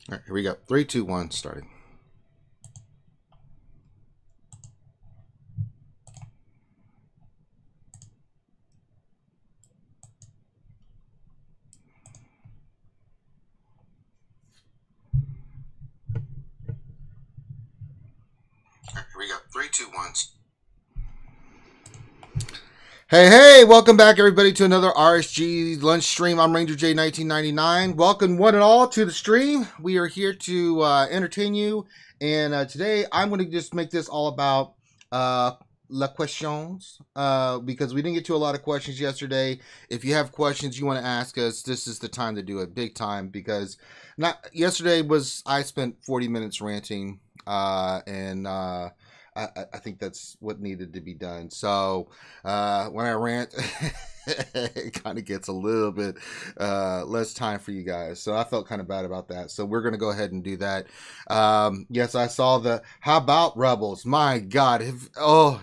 All right, here we go. 3, 2, 1, starting. All right, here we go. 3, 2, 1. Hey, welcome back, everybody, to another RSG Lunch stream. I'm Ranger J 1999. Welcome, one and all, to the stream. We are here to entertain you, and today I'm going to just make this all about la questions, because we didn't get to a lot of questions yesterday. If you have questions you want to ask us, this is the time to do it, big time, because I spent 40 minutes ranting, and I think that's what needed to be done. So when I rant, it kind of gets a little bit less time for you guys. So I felt kind of bad about that. So we're going to go ahead and do that. Yes, I saw the How About Rebels. My God. It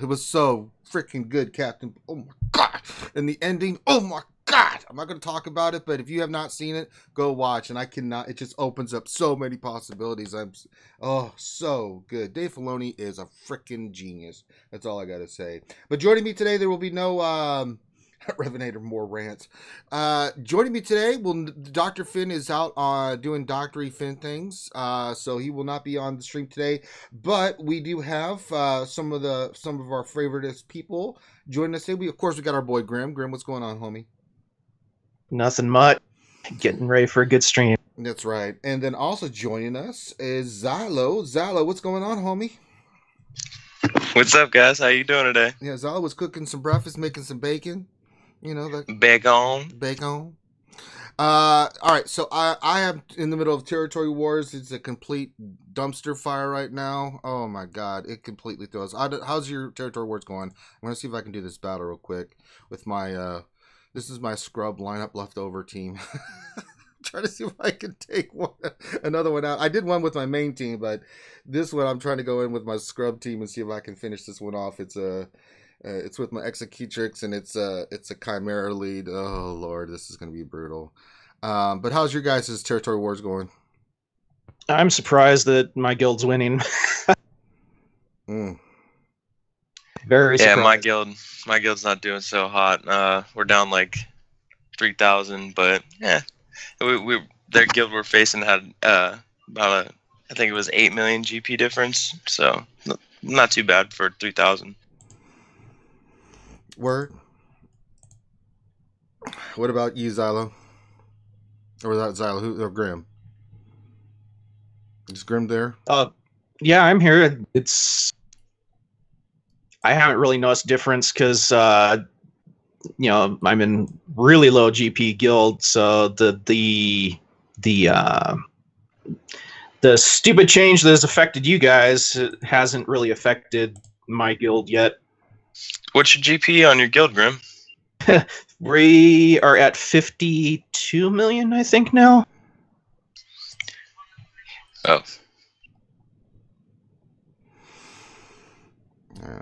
was so freaking good, Captain. Oh, my God. And the ending. Oh, my God. I'm not going to talk about it, but if you have not seen it, go watch. And I cannot. It just opens up so many possibilities. So good. Dave Filoni is a freaking genius. That's all I got to say. But joining me today, there will be no Revenator, more rants. Joining me today, Dr. Finn is out doing Dr. Finn things, so he will not be on the stream today. But we do have some of our favorite people joining us today. We got our boy Grim. Grim, what's going on, homie? Nothing much. Getting ready for a good stream. That's right. And then also joining us is Zylo. Zylo, what's going on, homie? What's up, guys? How you doing today? Yeah, Zylo was cooking some breakfast, making some bacon. You know, the bacon. All right, so I am in the middle of territory wars. It's a complete dumpster fire right now. Oh my God, it completely throws. How's your territory wars going? I'm gonna see if I can do this battle real quick with my this is my scrub lineup leftover team. Trying to see if I can take another one out. I did one with my main team, but this one I'm trying to go in with my scrub team and see if I can finish this one off. It's with my Executrix, and it's a Chimera lead. Oh Lord, this is gonna be brutal. But how's your guys' territory wars going? I'm surprised that my guild's winning. Very surprised. Yeah, my guild's not doing so hot. We're down like 3,000, but yeah, their guild we're facing had I think it was 8 million GP difference, so not too bad for 3,000. Word. What about you, Zylo? Or without Zylo, or Grim? Is Grim there? Yeah, I'm here. I haven't really noticed difference because I'm in really low GP guild, so the stupid change that has affected you guys hasn't really affected my guild yet. What's your GP on your guild, Grim? We are at 52 million, I think, now. Oh.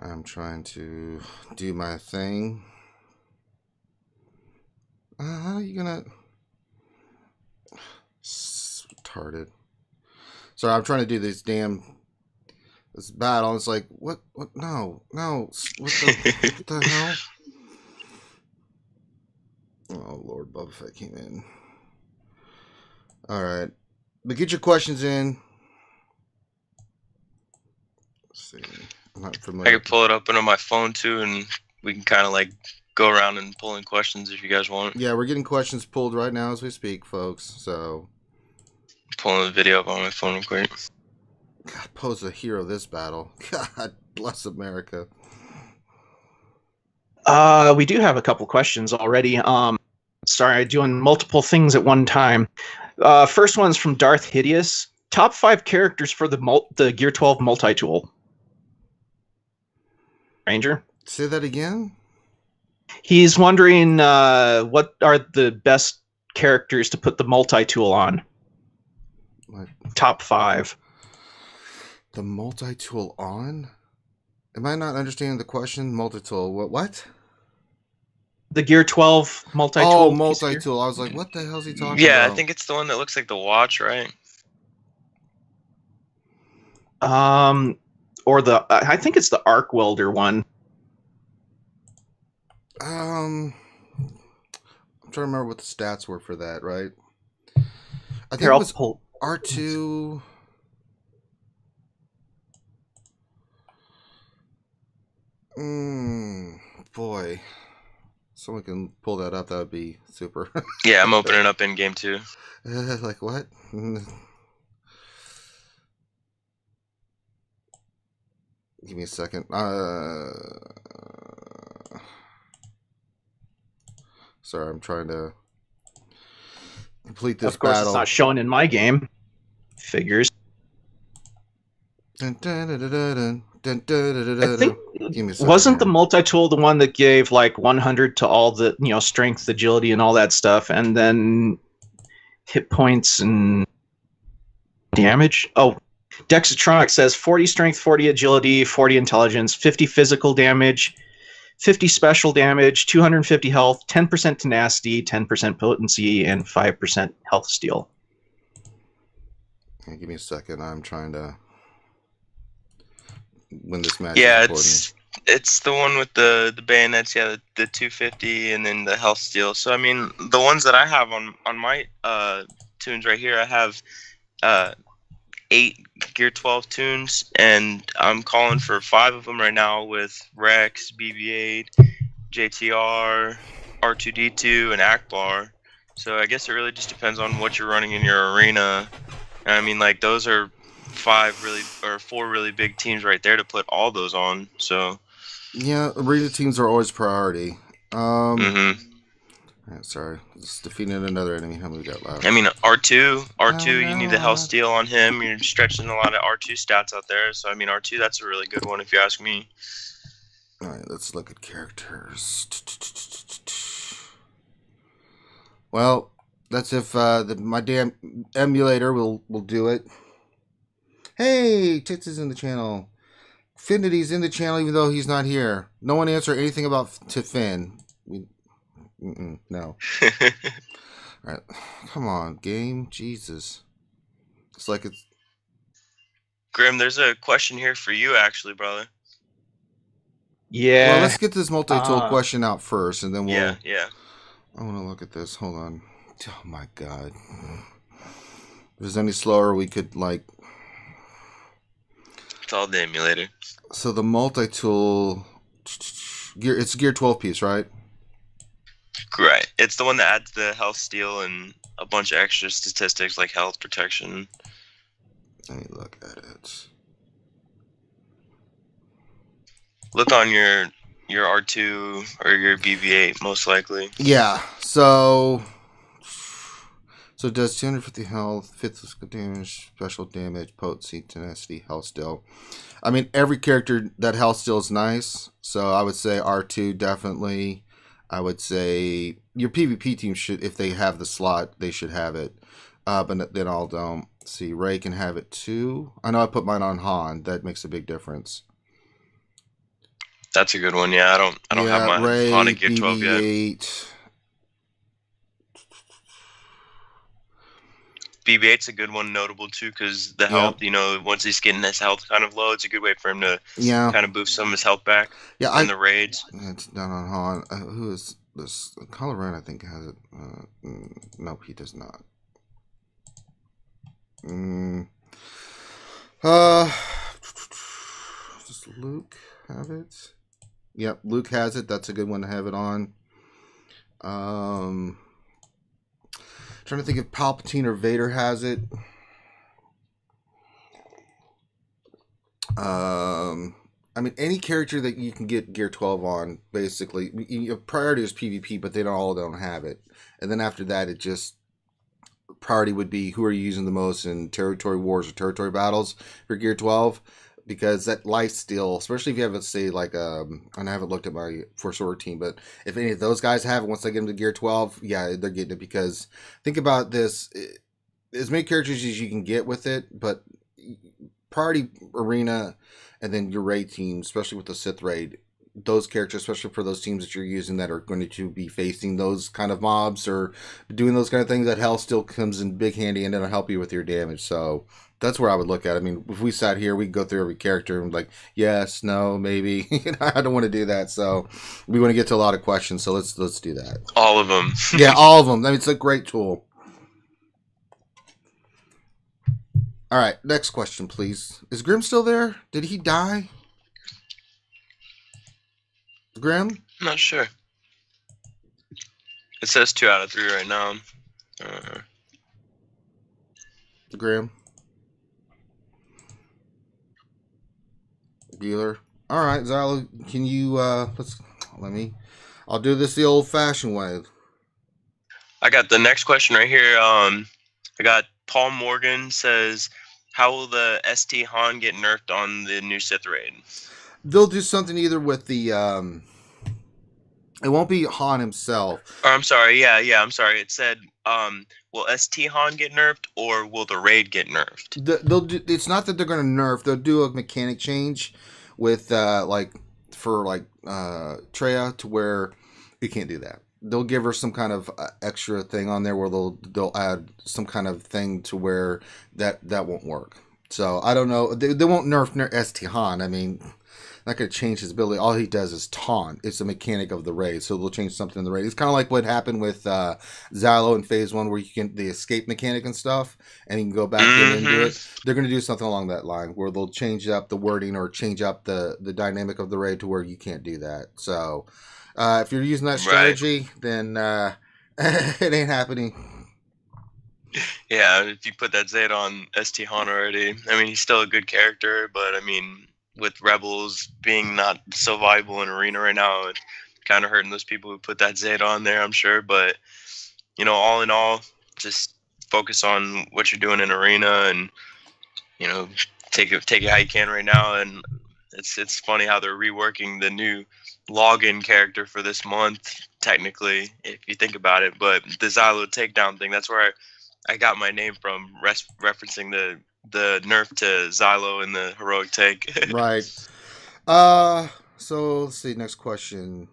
I'm trying to do my thing. How are you gonna... Retarded. Sorry, I'm trying to do this battle. It's like, what? No. What the hell? Oh, Lord, Boba Fett came in. All right. But get your questions in. Let's see. I'm not familiar. I can pull it up on my phone, too, and we can kind of, like, go around and pull in questions if you guys want. Yeah, we're getting questions pulled right now as we speak, folks. So... Pulling the video up on my phone real quick. God, Poe's a hero of this battle. God bless America. We do have a couple questions already. Sorry, doing multiple things at one time. First one's from Darth Hideous. Top 5 characters for the Gear 12 multi-tool. Ranger? Say that again? He's wondering what are the best characters to put the multi-tool on. Top 5. The multi-tool on? Am I not understanding the question? Multi-tool. What? The Gear 12 multi-tool. Oh, multi-tool. I was like, what the hell is he talking about? Yeah, I think it's the one that looks like the watch, right? Or I think it's the arc welder one. I'm trying to remember what the stats were for that, right? I think Here, it I'll was pull. R2. Boy. Someone can pull that up, that would be super. Yeah, I'm opening up in game too. Like what? Give me a second. Sorry, I'm trying to complete this Of course, battle. it's not showing in my game. Figures. Dun, dun, dun, dun, dun, dun, dun, dun, I dun, think Give me a second wasn't the here. multi-tool the one that gave like 100 to all the strength, agility, and all that stuff, and then hit points and damage? Oh, Dexatronic says 40 strength, 40 agility, 40 intelligence, 50 physical damage, 50 special damage, 250 health, 10% tenacity, 10% potency, and 5% health steal. Give me a second. I'm trying to win this match. Yeah, Is it's the one with the bayonets. Yeah, the 250 and then the health steal. So I mean, the ones that I have on my tunes right here, I have 8 Gear 12 tunes, and I'm calling for 5 of them right now with Rex, BB-8, JTR, R2D2, and Akbar. So I guess it really just depends on what you're running in your arena. And I mean, like, those are 4 really big teams right there to put all those on. So yeah, arena teams are always priority. mhm. Right, sorry, just defeating another enemy. How many we got left? I mean, R2, Oh, you need the health steal on him. You're stretching a lot of R2 stats out there. So I mean, R2, that's a really good one if you ask me. All right, let's look at characters. Well, that's if my damn emulator will do it. Hey, Tits is in the channel. Finity's in the channel, even though he's not here. No one answered anything about Finn. No. All right, come on, game. Jesus, it's like it's. Grim, there's a question here for you, actually, brother. Yeah. Well, let's get this multi-tool question out first, and then we'll. Yeah. I want to look at this. Hold on. Oh my god. If it's any slower, we could like. It's all the emulator. So the multi-tool, it's gear 12 piece, right? Right. It's the one that adds the health steal and a bunch of extra statistics like health protection. Let me look at it. Look on your R2 or your BB-8, most likely. Yeah. So it does 250 health, physical damage, special damage, potency, tenacity, health steal. I mean, every character that health steal is nice. So I would say R2 definitely. I would say your PvP team should, if they have the slot, they should have it. But then all don't. See, Ray can have it too. I know I put mine on Han. That makes a big difference. That's a good one. Yeah, I don't have my Ray, Han and Gear 12 BB-8. yet. BB-8's a good one, notable too, because the health. You know, once he's getting his health kind of low, it's a good way for him to kind of boost some of his health back. Yeah, in the raids. It's done on Han. Who is this? Colorado, I think, has it. Nope, he does not. Does Luke have it? Yep, Luke has it. That's a good one to have it on. Trying to think if Palpatine or Vader has it. I mean, any character that you can get Gear 12 on, basically. Priority is PvP, but they all don't have it. And then after that, it just... Priority would be who are you using the most in territory wars or territory battles for Gear 12. Because that life steal, especially if you have, let's say, like, and I haven't looked at my Force Order team, but if any of those guys have it, once they get them to Gear 12, yeah, they're getting it. Because think about this, as many characters as you can get with it, but priority arena and then your raid team, especially with the Sith raid, those characters, especially for those teams that you're using that are going to be facing those kind of mobs or doing those kind of things, that health still comes in big handy and it'll help you with your damage. So that's where I would look at it. I mean, if we sat here, we'd go through every character and like, yes, no, maybe. I don't want to do that. So we want to get to a lot of questions. So let's do that. All of them. Yeah, all of them. I mean, it's a great tool. All right, next question, please. Is Grim still there? Did he die? Grim? I'm not sure. It says 2 out of 3 right now. Grim? Bueller? All right, Zylo, can you, I'll do this the old-fashioned way. I got the next question right here. I got Paul Morgan says, how will the ST Han get nerfed on the new Sith raid? They'll do something either with the, it won't be Han himself. Or I'm sorry, I'm sorry. It said, will ST Han get nerfed or will the raid get nerfed? They'll do, it's not that they're going to nerf. They'll do a mechanic change with, Treya to where you can't do that. They'll give her some kind of extra thing on there where they'll add some kind of thing to where that won't work. So I don't know. They won't nerf ST Han. I mean, not going to change his ability. All he does is taunt. It's a mechanic of the raid, so they'll change something in the raid. It's kind of like what happened with Zylo in Phase 1, where you can the escape mechanic and stuff, and you can go back in and do it. They're going to do something along that line, where they'll change up the wording or change up the dynamic of the raid to where you can't do that. So if you're using that strategy, then it ain't happening. Yeah, if you put that Zeta on ST Han already, I mean, he's still a good character, but I mean, with Rebels being not so viable in Arena right now, it's kind of hurting those people who put that Zeta on there, I'm sure. But, you know, all in all, just focus on what you're doing in Arena and, you know, take it how you can right now. And it's funny how they're reworking the new login character for this month, technically, if you think about it. But the Zylo takedown thing, that's where I got my name from, referencing the nerf to Zylo in the heroic take. Right. So let's see. Next question.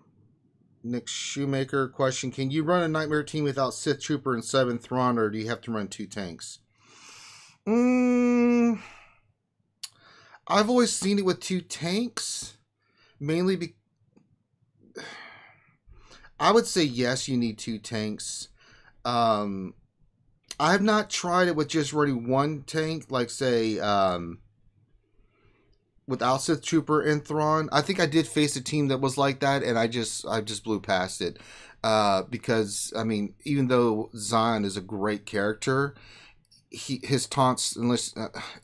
Nick Shoemaker question: can you run a Nightmare team without Sith Trooper and 7 Thrawn, or do you have to run 2 tanks? I've always seen it with 2 tanks, mainly I would say yes, you need 2 tanks. I have not tried it with just running 1 tank, like say without Sith Trooper and Thrawn. I think I did face a team that was like that, and I just blew past it because I mean, even though Zion is a great character, his taunts, unless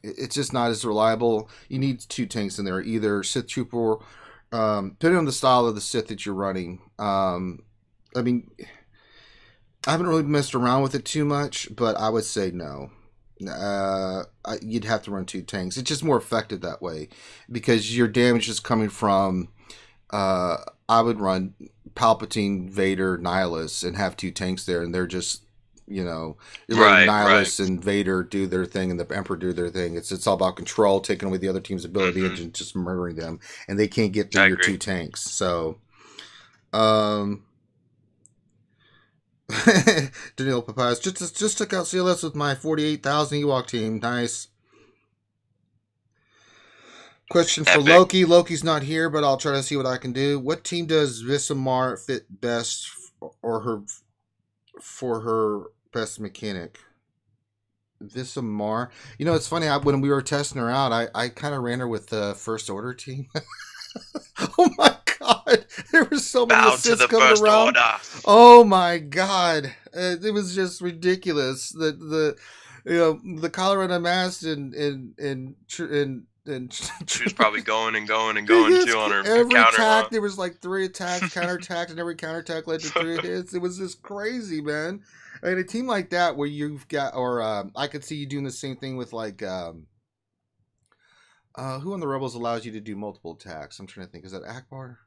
it's just not as reliable. You need 2 tanks in there, either Sith Trooper, depending on the style of the Sith that you're running. I mean, I haven't really messed around with it too much, but I would say no. You'd have to run 2 tanks. It's just more effective that way because your damage is coming from. I would run Palpatine, Vader, Nihilus, and have 2 tanks there, and they're just, you know, you're letting Nihilus and Vader do their thing, and the Emperor do their thing. It's all about control, taking away the other team's ability, and just murdering them, and they can't get through your 2 tanks. So, Daniel Papayas just took out CLS with my 48,000 Ewok team. Nice. Question for Loki. Loki's not here, but I'll try to see what I can do. What team does Visamar fit best for her best mechanic? Visamar. You know, it's funny. When we were testing her out, I kind of ran her with the First Order team. Oh my God, there were so many assists coming around. Oh my God, it was just ridiculous. The Colorado Mass and she was probably going and going and going too on her every counter. Attack, there was like 3 attacks, counterattacks, and every counterattack led to 3 hits. It was just crazy, man. I mean, a team like that where you've got, or I could see you doing the same thing with like. Who on the Rebels allows you to do multiple attacks? I'm trying to think. Is that Akbar?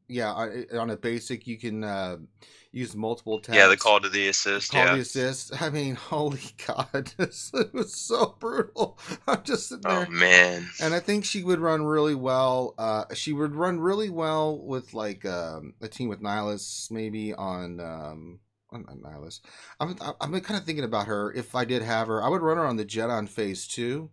Yeah, on a basic, you can use multiple attacks. Yeah, the call to the assist. Call the assist. I mean, holy God, it was so brutal. I'm just sitting there. Oh man! And I think she would run really well. She would run really well with like a team with Nihilus, maybe on not Nihilus. I'm kind of thinking about her. If I did have her, I would run her on the Jedi phase 2,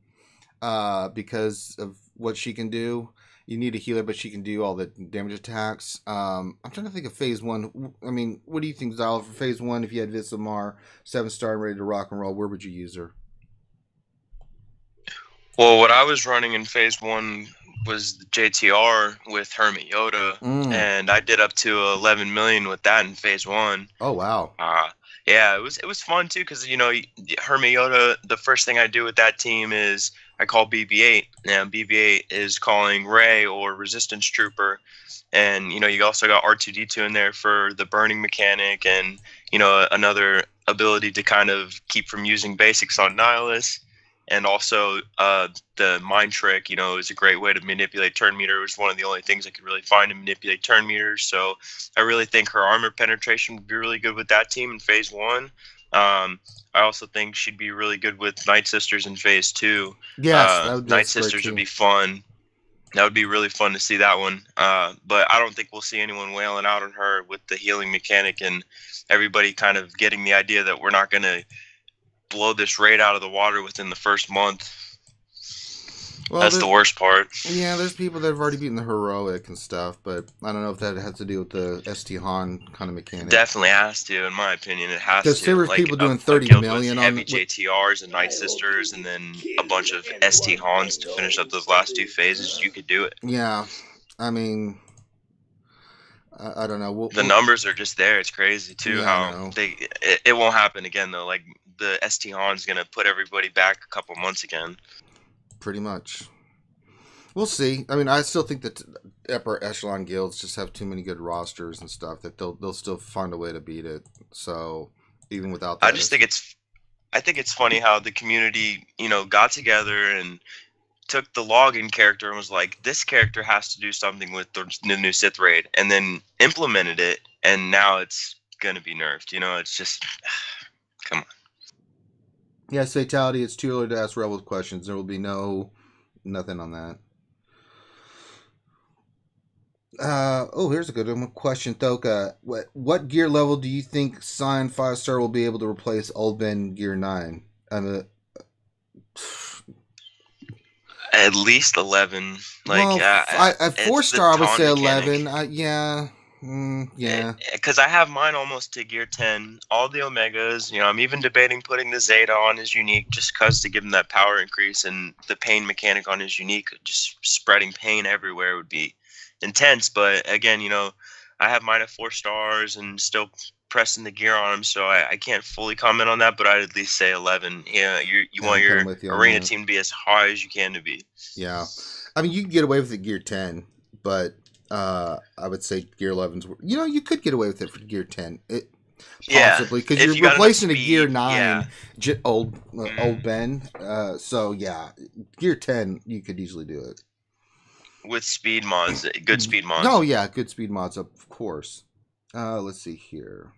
because of what she can do. You need a healer, but she can do all the damage attacks. I'm trying to think of phase 1. I mean, what do you think, Zyla, for phase 1? If you had Vissamar, 7-star and ready to rock and roll, where would you use her? Well, what I was running in phase 1 was the JTR with Hermit Yoda, and I did up to 11 million with that in phase 1. Oh wow! Yeah, it was fun too, because Hermit Yoda. The first thing I do with that team is I call BB-8, and BB-8 is calling Ray or Resistance Trooper, and you also got R2-D2 in there for the burning mechanic, and another ability to kind of keep from using basics on Nihilus. And also the mind trick, is a great way to manipulate turn meter. It was one of the only things I could really find to manipulate turn meters. So I really think her armor penetration would be really good with that team in phase 1. I also think she'd be really good with Night Sisters in phase 2. Yes, Night Sisters would be fun. That would be really fun to see that one. But I don't think we'll see anyone wailing out on her with the healing mechanic, and everybody kind of getting the idea that we're not going to blow this raid out of the water within the first month. Well, that's the worst part. Yeah, there's people that have already beaten the heroic and stuff, but I don't know if that has to do with the ST Han kind of mechanic. Definitely has to, in my opinion. It has to. Because there were people doing 30 million on heavy JTRs and Night Sisters, and then a bunch of ST Hans to finish up those last 2 phases. You could do it. Yeah, I mean, I don't know. The numbers are just there. It's crazy too. Yeah, how it won't happen again though. Like the ST Han's gonna put everybody back a couple months again. Pretty much. We'll see. I mean, I still think that upper echelon guilds just have too many good rosters and stuff that they'll still find a way to beat it. So even without that, I think it's funny how the community, got together and took the login character and was like, this character has to do something with the new Sith raid, and then implemented it, and now it's gonna be nerfed. It's just come on. Yes, fatality. It's too early to ask Rebels questions. There will be nothing on that. Here's a good one. Question, Thoka. What gear level do you think Scion 5-star will be able to replace Old Ben Gear 9? At least 11. At 4-star, I would say 11. Yeah. Yeah. Because I have mine almost to Gear 10. All the Omegas. I'm even debating putting the Zeta on his unique just because to give him that power increase, and the pain mechanic on his unique, just spreading pain everywhere would be intense. But again, I have mine at 4 stars and still pressing the gear on him, so I can't fully comment on that, but I'd at least say 11. Yeah, you want your arena team to be as high as you can to be. Yeah. I mean, you can get away with the Gear 10, but I would say Gear 11's... you could get away with it for Gear 10. Possibly, because you're replacing a Gear 9 old Ben. So, yeah, Gear 10, you could easily do it. With speed mods, good speed mods. Oh, yeah, good speed mods, of course. Let's see here.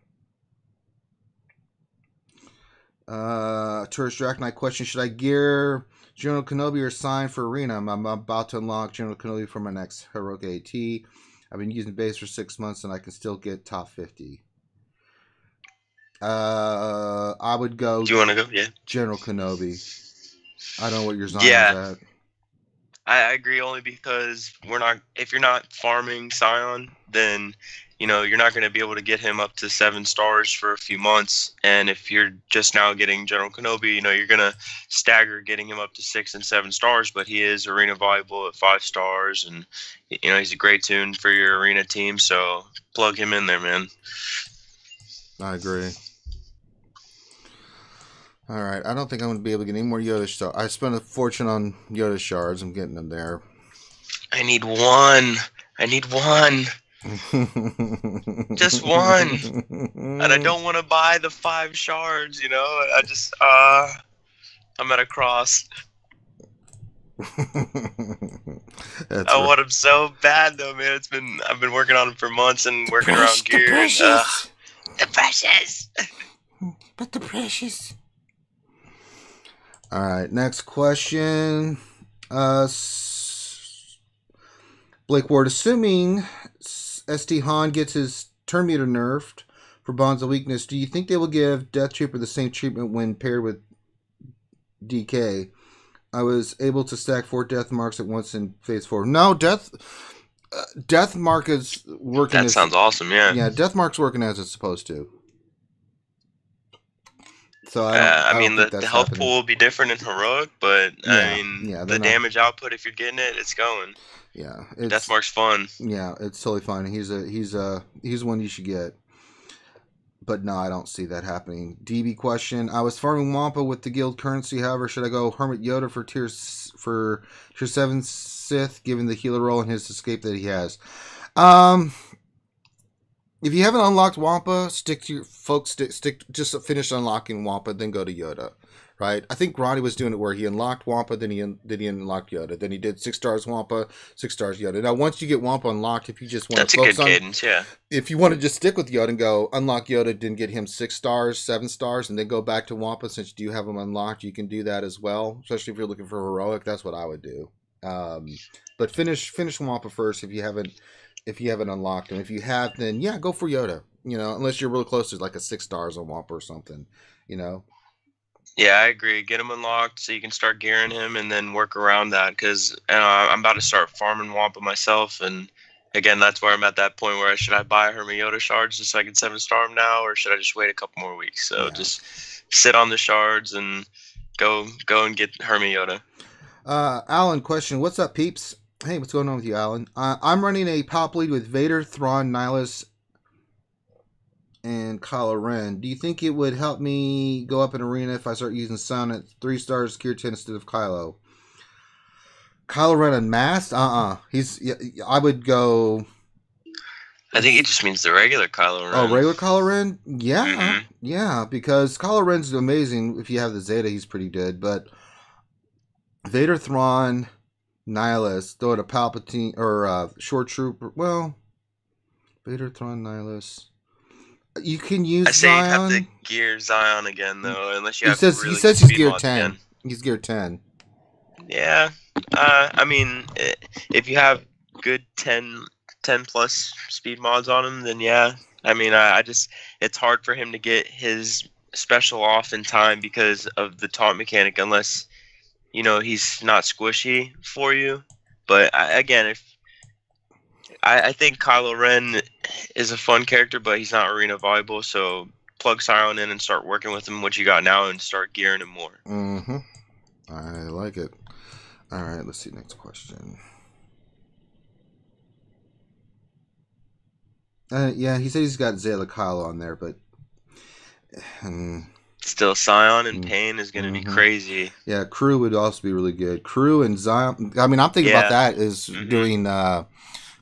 Tourist Drac Knight question: should I gear General Kenobi or sign for Arena? I'm about to unlock General Kenobi for my next Heroic AT. I've been using base for 6 months and I can still get top 50. I would go. Do you want to go? Yeah. General Kenobi. I don't know what your Zion's at. I agree, only because if you're not farming Scion, then you're not going to be able to get him up to 7 stars for a few months. And if you're just now getting General Kenobi, you're going to stagger getting him up to 6 and 7 stars, but he is arena viable at 5 stars, and he's a great tune for your arena team, so plug him in there, man. I agree. All right, I don't think I'm going to be able to get any more Yoda shards. I spent a fortune on Yoda shards. I'm getting them there. I need one. Just one. And I don't want to buy the 5 shards, I just, I'm at a cross. That's I right. want him so bad though, man. I've been working on him for months and working around gear. The precious. The precious. But the precious. All right, next question. Blake Ward, assuming ST Han gets his turn meter nerfed for bonds of weakness, do you think they will give Death Trooper the same treatment when paired with DK? I was able to stack 4 death marks at once in phase 4. No, death mark is working. That sounds awesome. Yeah. Yeah, death mark's working as it's supposed to. So I mean, the health pool will be different in heroic, but Yeah, the damage output, if you're getting it, it's going. Yeah, Death mark's fun. Yeah, it's totally fun. He's one you should get. But no, I don't see that happening. DB question: I was farming Wampa with the guild currency. However, should I go Hermit Yoda for tier 7 Sith, given the healer role and his escape that he has? If you haven't unlocked Wampa, stick to your folks. Stick. Just finish unlocking Wampa, then go to Yoda. Right? I think Ronnie was doing it where he unlocked Wampa, then he unlocked Yoda. Then he did 6 stars Wampa, 6 stars Yoda. Now, once you get Wampa unlocked, if you just want to focus on, cadence, yeah. If you want to just stick with Yoda and go unlock Yoda, then get him 6 stars, 7 stars, and then go back to Wampa, since you do have him unlocked, you can do that as well. Especially if you're looking for heroic, that's what I would do. But finish Wampa first if you haven't unlocked him. If you have, then yeah, go for Yoda. You know, unless you're really close to like a 6 stars on Wampa or something. You know. Yeah, I agree. Get him unlocked so you can start gearing him and then work around that, because I'm about to start farming Wampa myself. And again, that's where I'm at that point where should I buy Hermiota shards just so I can 7-star him now, or should I just wait a couple more weeks? So just sit on the shards and go and get Hermiota. Alan, question. What's up, peeps? Hey, what's going on with you, Alan? I'm running a pop lead with Vader, Thrawn, Nihilus, and Kylo Ren. Do you think it would help me go up in arena if I start using Sun at 3 stars, Gear 10 instead of Kylo? Kylo Ren unmasked? I would go. I think it just means the regular Kylo Ren. Oh, regular Kylo Ren? Yeah. Yeah, because Kylo Ren's amazing. If you have the Zeta, he's pretty good. But Vader, Thrawn, Nihilus, throw it a Palpatine or Short Trooper. Well, Vader, Thrawn, Nihilus. You can use. I say Zion. You have to gear Zion again, though, unless you He have. He says he's gear 10. Again. He's gear 10. Yeah, I mean, if you have good 10 plus speed mods on him, then yeah. I mean, it's hard for him to get his special off in time because of the taunt mechanic, unless he's not squishy for you. But I think Kylo Ren is a fun character, but he's not arena viable. So plug Sion in and start working with him what you got now and start gearing him more. Mm-hmm. I like it. All right, let's see. Next question. Yeah, he said he's got Zayla Kylo on there, but still Sion and Pain is going to be crazy. Yeah, Crew would also be really good. Crew and Zion. I mean, I'm thinking about that is doing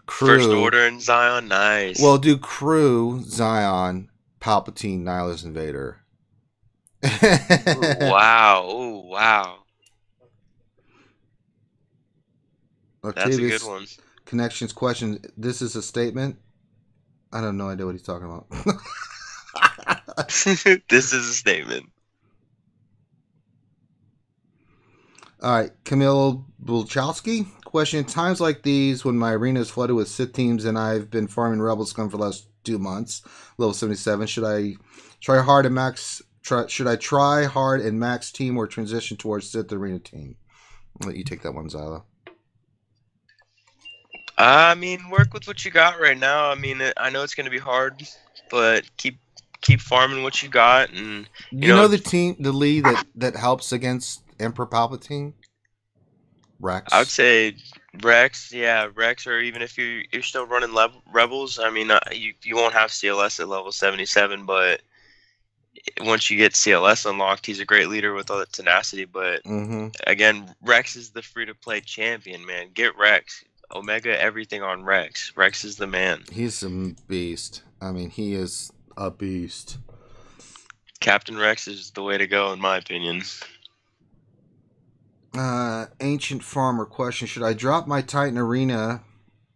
Crew. First Order and Zion, nice. Well, do Crew, Zion, Palpatine, Nihilus, and Vader. Wow. Ooh, wow. Octavius, that's a good one. Connections question. This is a statement. I don't know idea what he's talking about. This is a statement. All right, Camille Bulchowski. Question: in times like these, when my arena is flooded with Sith teams and I've been farming Rebel Scum for the last 2 months, level 77, should I try hard and max? Should I try hard and max team or transition towards Sith arena team? I'll let you take that one, Zyla. I mean, work with what you got right now. I mean, I know it's going to be hard, but keep farming what you got, and you know the lead that helps against Emperor Palpatine. Rex. I would say Rex, yeah, Rex, or even if you're still running Rebels. I mean, you won't have CLS at level 77, but once you get CLS unlocked, he's a great leader with all the tenacity. But again, Rex is the free-to-play champion, man. Get Rex. Omega everything on Rex. Rex is the man. He's a beast. I mean, he is a beast. Captain Rex is the way to go, in my opinion. Ancient Farmer question: should I drop my Titan Arena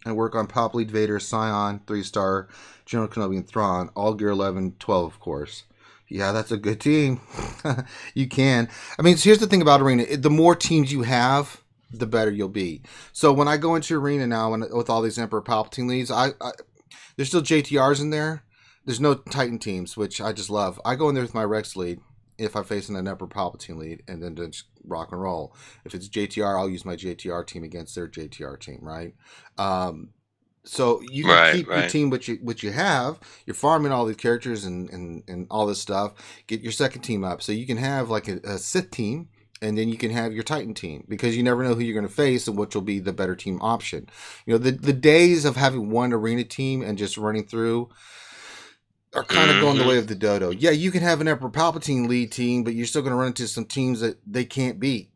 and work on Pop Lead Vader, Scion, 3-star, General Kenobi, and Thrawn? All Gear 11, 12, of course. Yeah, that's a good team. You can. I mean, so here's the thing about Arena. The more teams you have, the better you'll be. So when I go into Arena now and with all these Emperor Palpatine leads, there's still JTRs in there. There's no Titan teams, which I just love. I go in there with my Rex lead if I'm facing an Emperor Palpatine lead, and then just rock and roll. If it's JTR, I'll use my JTR team against their JTR team, right? So you can keep your team which you have. You're farming all these characters and all this stuff. Get your second team up. So you can have like a Sith team, and then you can have your Titan team, because you never know who you're going to face and which will be the better team option. You know, the days of having one Arena team and just running through are kind of going the way of the dodo. Yeah, you can have an Emperor Palpatine lead team, but you're still going to run into some teams that they can't beat.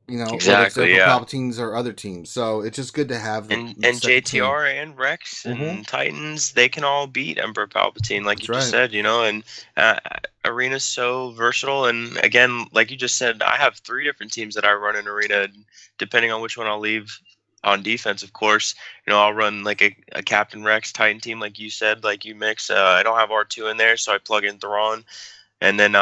You know, exactly. Yeah, Palpatines or other teams. So it's just good to have and JTR team. And Rex and Titans, they can all beat Emperor Palpatine, like you just said. You know, and Arena's so versatile. And again, like you just said, I have 3 different teams that I run in Arena, depending on which one I'll leave on defense. Of course, you know, I'll run like a Captain Rex Titan team, like you said, like you mix. I don't have R2 in there, so I plug in Thrawn, and then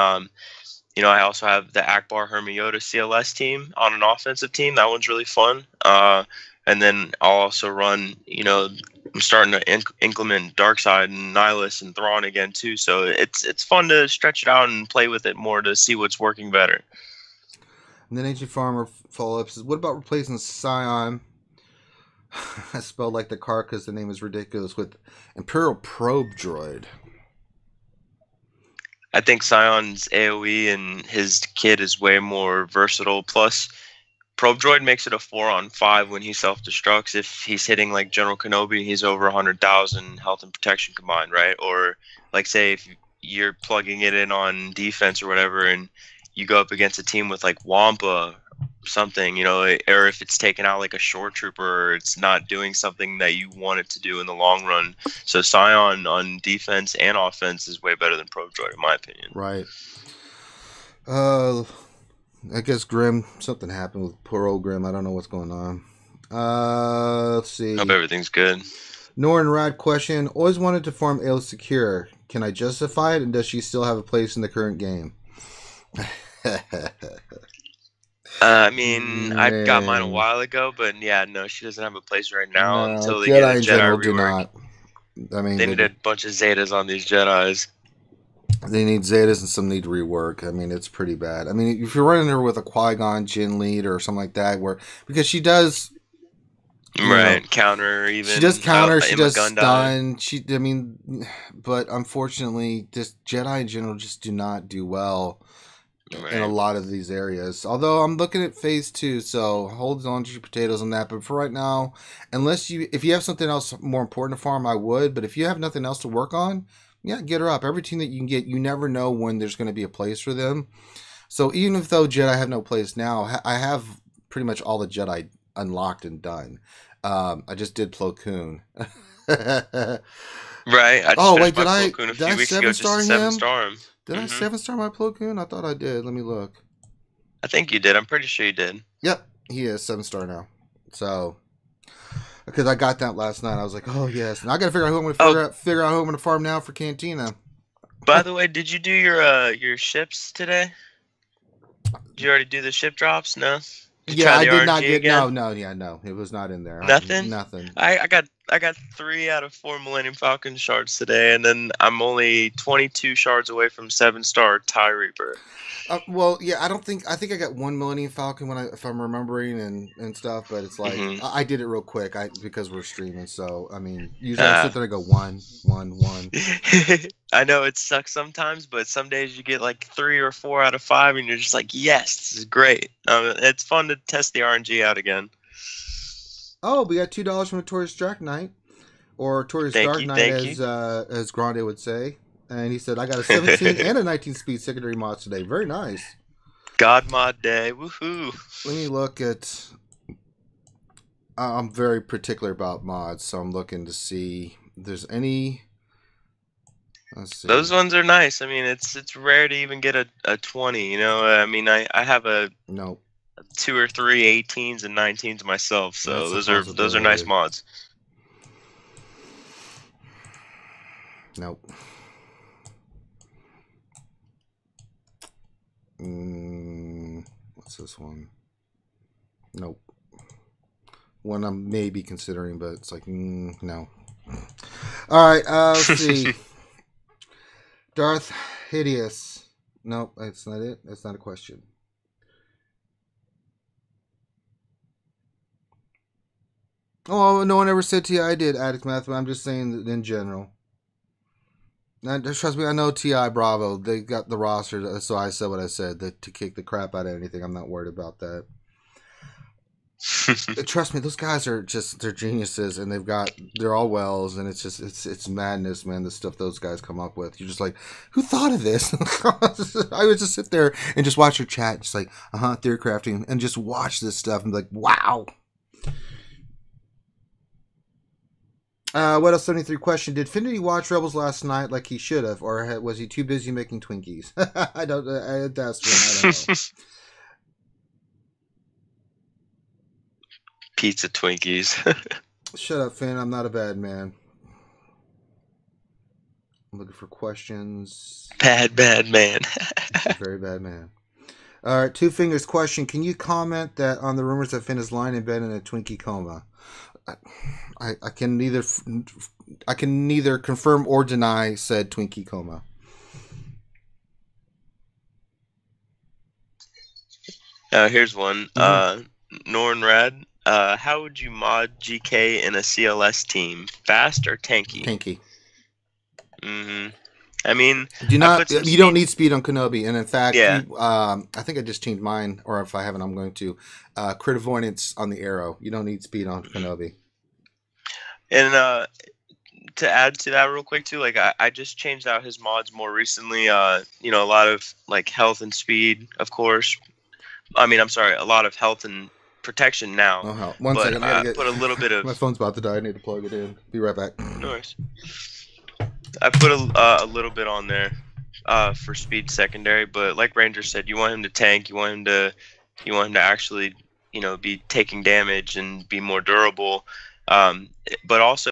you know, I also have the Akbar Hermiota CLS team on an offensive team. That one's really fun. And then I'll also run, you know, I'm starting to implement Darkseid and Nihilus and Thrawn again too. So it's fun to stretch it out and play with it more to see what's working better. And then Ancient Farmer follow-up says, what about replacing Scion? I spelled like the car because the name is ridiculous, with Imperial Probe Droid. I think Scion's AoE and his kit is way more versatile. Plus, Probe Droid makes it a 4-on-5 when he self-destructs. If he's hitting like General Kenobi, he's over 100,000 health and protection combined, right? Or like say if you're plugging it in on defense or whatever, and you go up against a team with like Wampa, something, you know, or if it's taking out like a shore trooper, or it's not doing something that you want it to do in the long run. So Scion on defense and offense is way better than Probe Droid, in my opinion. Right. I guess Grim, something happened with poor old Grim. I don't know what's going on. Let's see. Hope everything's good. Norin Rad question: always wanted to farm Ale Secure. Can I justify it, and does she still have a place in the current game? I mean, I got mine a while ago, but yeah, no, she doesn't have a place right now until they Jedi get a in general Jedi do rework. not. I mean, they need a bunch of Zetas on these Jedis. They need Zetas and some need rework. I mean, it's pretty bad. I mean, if you're running her with a Qui-Gon Jinn lead or something like that, because she does, right, counter even. She does counter. She does stun. But unfortunately, just Jedi in general just do not do well in a lot of these areas. Although I'm looking at phase 2, so hold on to your potatoes on that. But for right now, if you have something else more important to farm, I would. But if you have nothing else to work on, yeah, get her up. Every team that you can get, you never know when there's going to be a place for them. So even if though Jedi have no place now, I have pretty much all the Jedi unlocked and done. I just did Plo Koon. Right. I just wait, did I 7-star him? Did I 7-star my Plo Koon? I thought I did. Let me look. I think you did. I'm pretty sure you did. Yep, he is 7-star now. So, because I got that last night, I was like, oh yes. And I got to figure out who I'm going to figure out who I'm going to farm now for Cantina. By the way, did you do your ships today? Did you already do the ship drops? No. Yeah, I did not get. No. It was not in there. Nothing. Nothing. I got 3 out of 4 Millennium Falcon shards today, and then I'm only 22 shards away from 7-star TIE Reaper. Well, yeah, I think I got 1 Millennium Falcon if I'm remembering and stuff, but it's like I did it real quick because we're streaming. So I mean, usually I sit there and go 1. I know it sucks sometimes, but some days you get like 3 or 4 out of 5, and you're just like, yes, this is great. It's fun to test the RNG out again. Oh, we got $2 from Notorious Dark Knight, or Notorious Dark Knight, as Grande would say. And he said, I got a 17 and a 19 speed secondary mods today. Very nice. God mod day. Woohoo. Let me look at... I'm very particular about mods, so I'm looking to see if there's any... Let's see. Those ones are nice. I mean, it's rare to even get a 20, you know? I mean, I have a... Nope. 2 or 3 18s and 19s myself, so That's a those are nice possibility. mods. Nope. What's this one? Nope. One I'm maybe considering, but it's like, no. All right, let's see. Darth Hideous. Nope, that's not it. That's not a question. Oh, no one ever said T.I. did Addict Math, but I'm just saying that in general. And trust me, I know T.I. Bravo. They got the roster, so I said what I said. That to kick the crap out of anything, I'm not worried about that. Trust me, those guys are they're geniuses, and they're all wells, and it's madness, man. The stuff those guys come up with, you're just like, who thought of this? I would just sit there and just watch your chat, just like, theory crafting, and just watch this stuff and be like, wow. What else? 73 question: did Finity watch Rebels last night like he should have, or was he too busy making Twinkies? I don't. That's one. I don't know. Pizza Twinkies. Shut up, Finn. I'm not a bad man. I'm looking for questions. Bad man. Very bad man. All right, Two Fingers question: can you comment that on the rumors that Finn is lying in bed in a Twinkie coma? I can neither confirm or deny said Twinkie coma. Here's one. Nornrad. How would you mod GK in a CLS team? Fast or tanky? Tanky. I mean, you don't need speed on Kenobi, and in fact, I think I just changed mine, or if I haven't, I'm going to crit avoidance on the arrow. You don't need speed on Kenobi. And to add to that real quick too, like I just changed out his mods more recently. A lot of like health and speed, of course. I mean, I'm sorry, a lot of health and protection now. Oh, one second. I put a little bit of. My phone's about to die. I need to plug it in. Be right back. No worries. I put a little bit on there for speed secondary, but like Ranger said, you want him to tank. You want him to actually be taking damage and be more durable. But also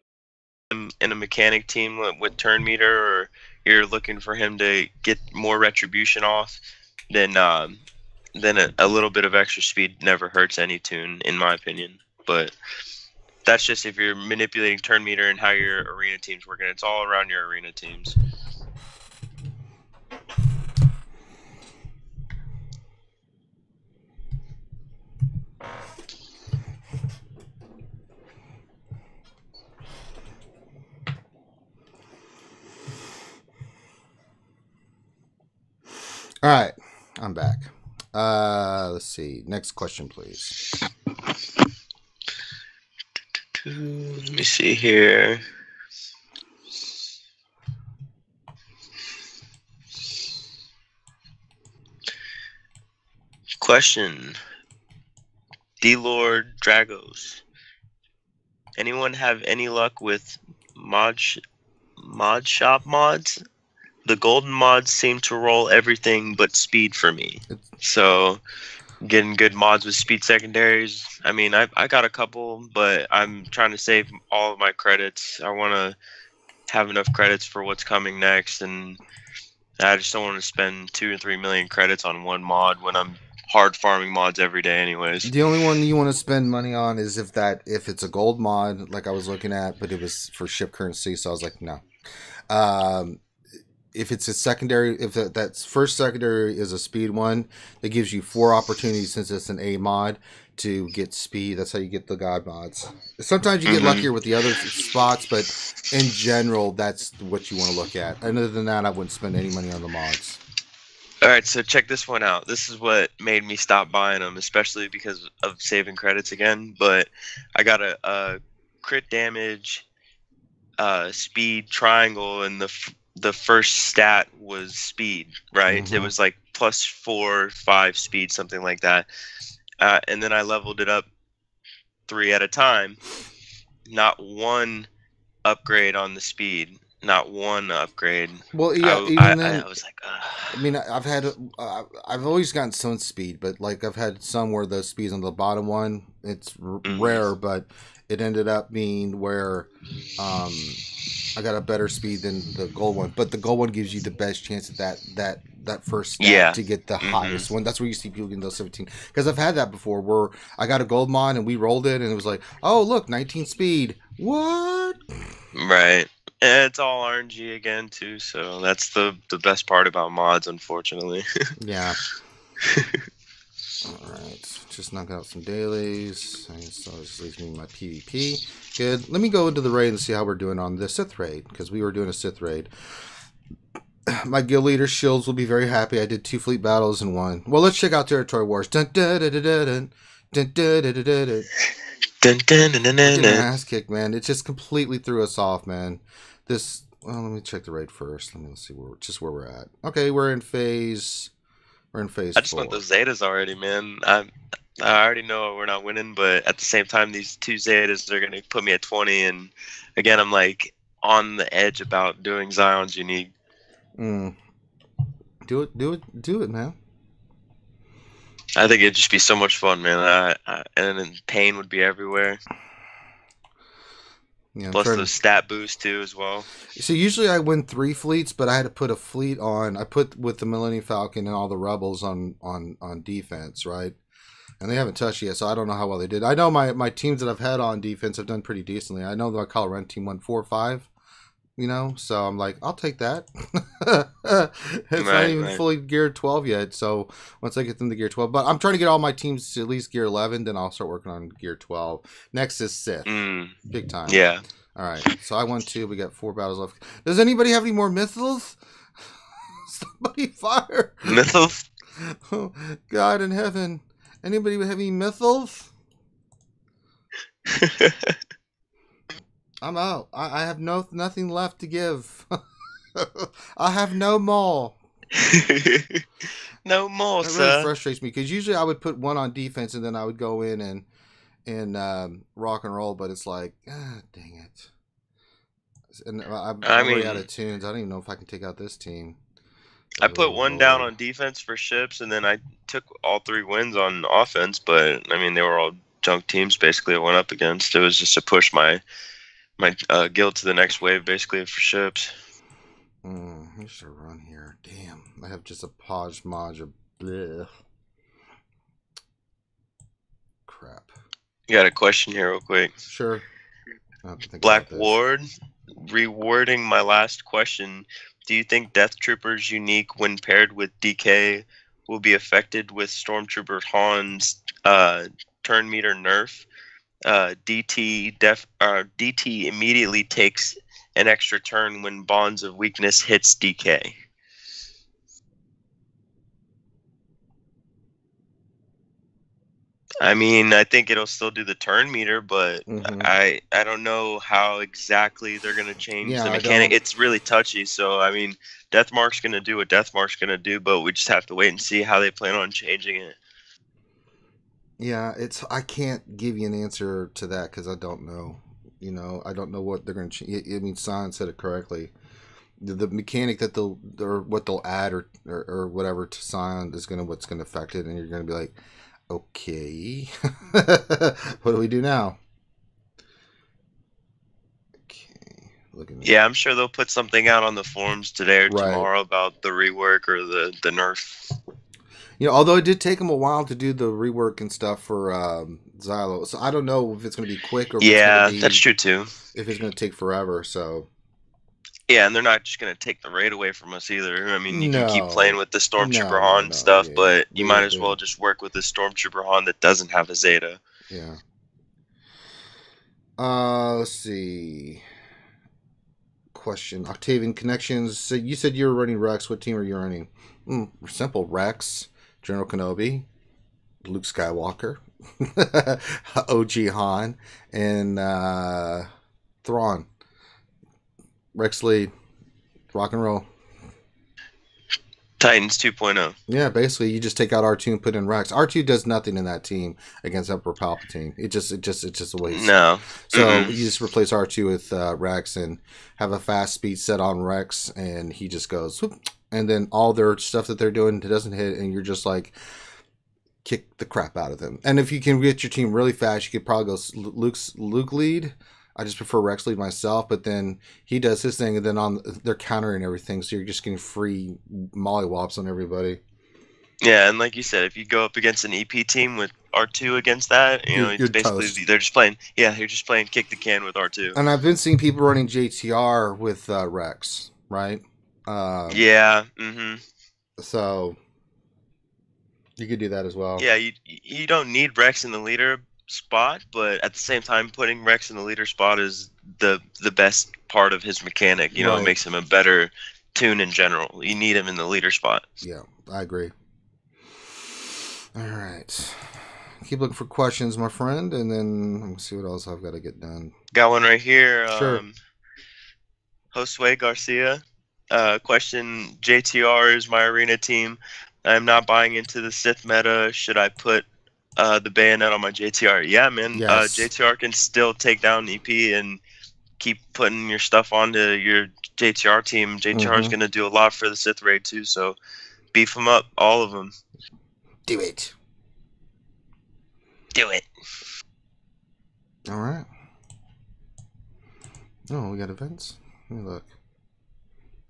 in a mechanic team with turn meter, or you're looking for him to get more retribution off, then a little bit of extra speed never hurts any tune, in my opinion. But that's just if you're manipulating turn meter and how your arena team's working. It's all around your arena teams. All right, I'm back. Let's see. Next question, please. Let me see here. Question. D-Lord Dragos. Anyone have any luck with mod shop mods? The golden mods seem to roll everything but speed for me. So getting good mods with speed secondaries. I mean, I got a couple, but I'm trying to save all of my credits. I want to have enough credits for what's coming next, and I just don't want to spend 2 or 3 million credits on one mod when I'm hard farming mods every day anyways. The only one you want to spend money on is if it's a gold mod, like I was looking at, but it was for ship currency, so I was like, no. If it's a secondary, if that first secondary is a speed one, that gives you 4 opportunities since it's an A mod to get speed. That's how you get the god mods. Sometimes you get luckier with the other spots, but in general, that's what you want to look at. And other than that, I wouldn't spend any money on the mods. All right, so check this one out. This is what made me stop buying them, especially because of saving credits again. But I got a crit damage, speed triangle, and the first stat was speed, right? It was like +4, 5 speed, something like that. And then I leveled it up 3 at a time. Not one upgrade on the speed. not one upgrade. Well, yeah, I was like, I mean, I've always gotten some speed, but like I've had some where the speed's on the bottom one. It's rare, but it ended up being where I got a better speed than the gold one. But the gold one gives you the best chance at that first stat to get the highest one. That's where you see people getting those 17. Because I've had that before where I got a gold mod and we rolled it and it was like, oh look, 19 speed. What? Right. And it's all RNG again too, so that's the best part about mods, unfortunately. Yeah. All right, just knock out some dailies. So this leaves me my PvP. Good. Let me go into the raid and see how we're doing on the Sith raid, because we were doing a Sith raid. My guild leader shields will be very happy. I did 2 fleet battles in one. Well, let's check out territory wars. Dun dun dun dun dun dun dun dun dun dun. Dun, dun, dun, dun, We're getting dun. our ass kicked, man. It just completely threw us off, man. This. Well, let me check the raid first. Let me see where we're at. Okay, we're in phase. We're in phase. I just 4. want those Zetas already, man. I already know we're not winning, but at the same time, these 2 Zetas are gonna put me at 20. And again, I'm like on the edge about doing Zion's unique. Do it, man. I think it'd just be so much fun, man. And then pain would be everywhere. Yeah, plus the stat boost too as well. So usually I win 3 fleets, but I had to put a fleet on. I put with the Millennium Falcon and all the rebels on defense, right? And they haven't touched yet, so I don't know how well they did. I know my teams that I've had on defense have done pretty decently. I know my Colorado team won 4-5, you know, so I'm like, I'll take that. It's not even fully geared 12 yet, so once I get them to gear 12, but I'm trying to get all my teams to at least gear 11, then I'll start working on gear 12. Next is Sith, big time. Yeah. All right, so I won 2. We got 4 battles left. Does anybody have any more mythos? Somebody fire mythos. Oh, God in heaven. Anybody have any mythos? I'm out. I have nothing left to give. I have no more. No more, That really frustrates me because usually I would put 1 on defense and then I would go in and rock and roll, but it's like, dang it. And I'm already out of tunes. I don't even know if I can take out this team. I put 1 down on defense for ships, and then I took all 3 wins on offense. But I mean, they were all junk teams basically I went up against. It was just to push my guild to the next wave, basically for ships. I should run here. Damn, I have just a podge modge of bleh. Crap. You got a question here, real quick? Sure. Black Ward, rewording my last question. Do you think Death Trooper's unique, when paired with DK, will be affected with Stormtrooper Han's turn meter nerf? DT immediately takes an extra turn when Bonds of Weakness hits DK. I mean, I think it'll still do the turn meter, but I don't know how exactly they're going to change the mechanic. It's really touchy. So, I mean, Deathmark's going to do what Deathmark's going to do, but we just have to wait and see how they plan on changing it. Yeah, I can't give you an answer to that because I don't know. You know, I don't know what they're going to change. I mean, San said it correctly. The mechanic that what they'll add or whatever to Scion is what's going to affect it, and you're going to be like, okay, what do we do now? Okay, yeah, I'm sure they'll put something out on the forums today or tomorrow about the rework or the nerf. You know, although it did take them a while to do the rework and stuff for Xylo, so I don't know if it's going to be quick or if it's going to be, that's true too. If it's going to take forever, so. Yeah, and they're not just going to take the raid away from us either. I mean, you can keep playing with the Stormtrooper Han stuff, but you might as well just work with the Stormtrooper Han that doesn't have a Zeta. Yeah. Let's see. Question. Octavian Connections. So you said you were running Rex. What team are you running? Simple. Rex, General Kenobi, Luke Skywalker, OG Han, and Thrawn. Rex lead. Rock and roll. Titans 2.0. Yeah, basically you just take out R2 and put in Rex. R2 does nothing in that team against Emperor Palpatine. It's just a waste. No. So you just replace R2 with Rex and have a fast speed set on Rex, and he just goes, whoop, and then all their stuff that they're doing doesn't hit, and you're just like, kick the crap out of them. And if you can get your team really fast, you could probably go Luke lead. I just prefer Rex lead myself, but then he does his thing, and then they're countering everything, so you're just getting free mollywops on everybody. Yeah, and like you said, if you go up against an EP team with R2 against that, you're basically toast. They're just playing. Yeah, you're just playing kick the can with R2. And I've been seeing people running JTR with Rex, right? Yeah. Mm-hmm. So you could do that as well. Yeah, you don't need Rex in the leader spot, but at the same time, putting Rex in the leader spot is the best part of his mechanic. You know, It makes him a better tune in general. You need him in the leader spot. Yeah, I agree. All right. Keep looking for questions, my friend, and then let me see what else I've got to get done. Got one right here. Sure. Josue Garcia. Question: JTR is my arena team. I'm not buying into the Sith meta. Should I put the bayonet on my JTR? Yeah, man. Yes. JTR can still take down EP and keep putting your stuff onto your JTR team. JTR is going to do a lot for the Sith raid too, so beef them up, all of them. Do it. Do it. All right. Oh, we got events? Let me look.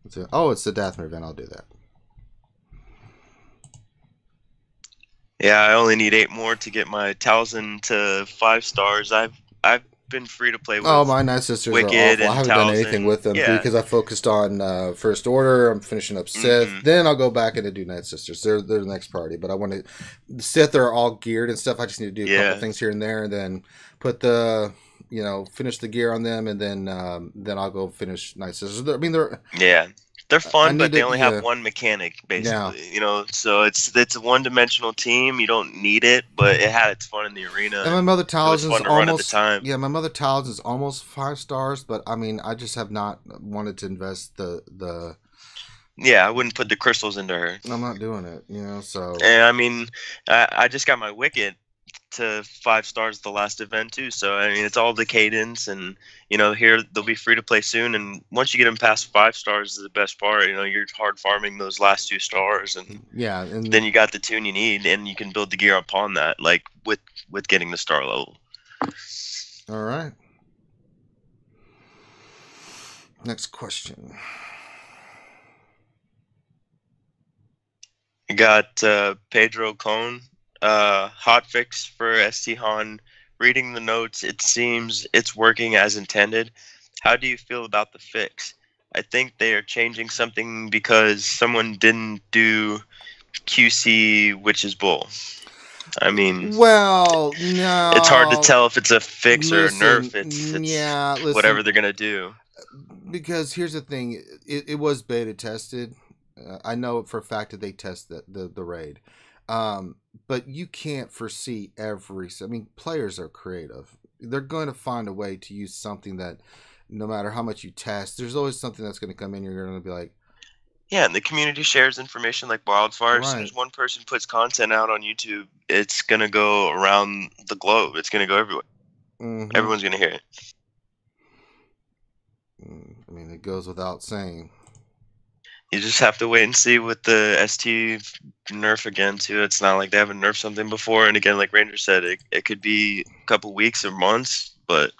It's the Dathomir event. I'll do that. Yeah, I only need 8 more to get my Talzin to 5 stars. I've been free to play with. Oh, my Night Sisters Wicked are awful. I haven't done Talzin. anything with them because I focused on First Order. I'm finishing up Sith. Then I'll go back and do Night Sisters. They're the next party. But I want to. The Sith are all geared and stuff. I just need to do a couple things here and there, and then put finish the gear on them, and then I'll go finish Night Sisters. I mean, they're fun, but they only have one mechanic, basically. Yeah. So it's a one-dimensional team. You don't need it, but it had its fun in the arena. And my Mother Talzin's fun to run at the time. Yeah, my Mother Talzin's almost 5 stars, but I mean, I just have not wanted to invest the. Yeah, I wouldn't put the crystals into her. I'm not doing it, So. And I mean, I just got my Wicked to 5 stars the last event too, so I mean it's all the cadence, and here they'll be free to play soon, and once you get them past 5 stars is the best part. You're hard farming those last 2 stars, and then you got the tune you need, and you can build the gear upon that, like with getting the star level. All right, next question. You got Pedro Cone. Hot fix for ST Han. Reading the notes, it seems it's working as intended. How do you feel about the fix? I think they are changing something because someone didn't do QC Witch's Bull. I mean, well, no, it's hard to tell if it's a fix or a nerf. It's whatever they're gonna do. Because here's the thing, it was beta tested. I know for a fact that they test the raid. But you can't foresee players are creative. They're going to find a way to use something that no matter how much you test, there's always something that's going to come in. You're going to be like, yeah, and the community shares information like wildfire. Right. As soon as one person puts content out on YouTube, it's going to go around the globe. It's going to go everywhere. Mm-hmm. Everyone's going to hear it. I mean, it goes without saying. You just have to wait and see with the ST nerf again too. It's not like they haven't nerfed something before, and again, like Ranger said, it could be a couple weeks or months, but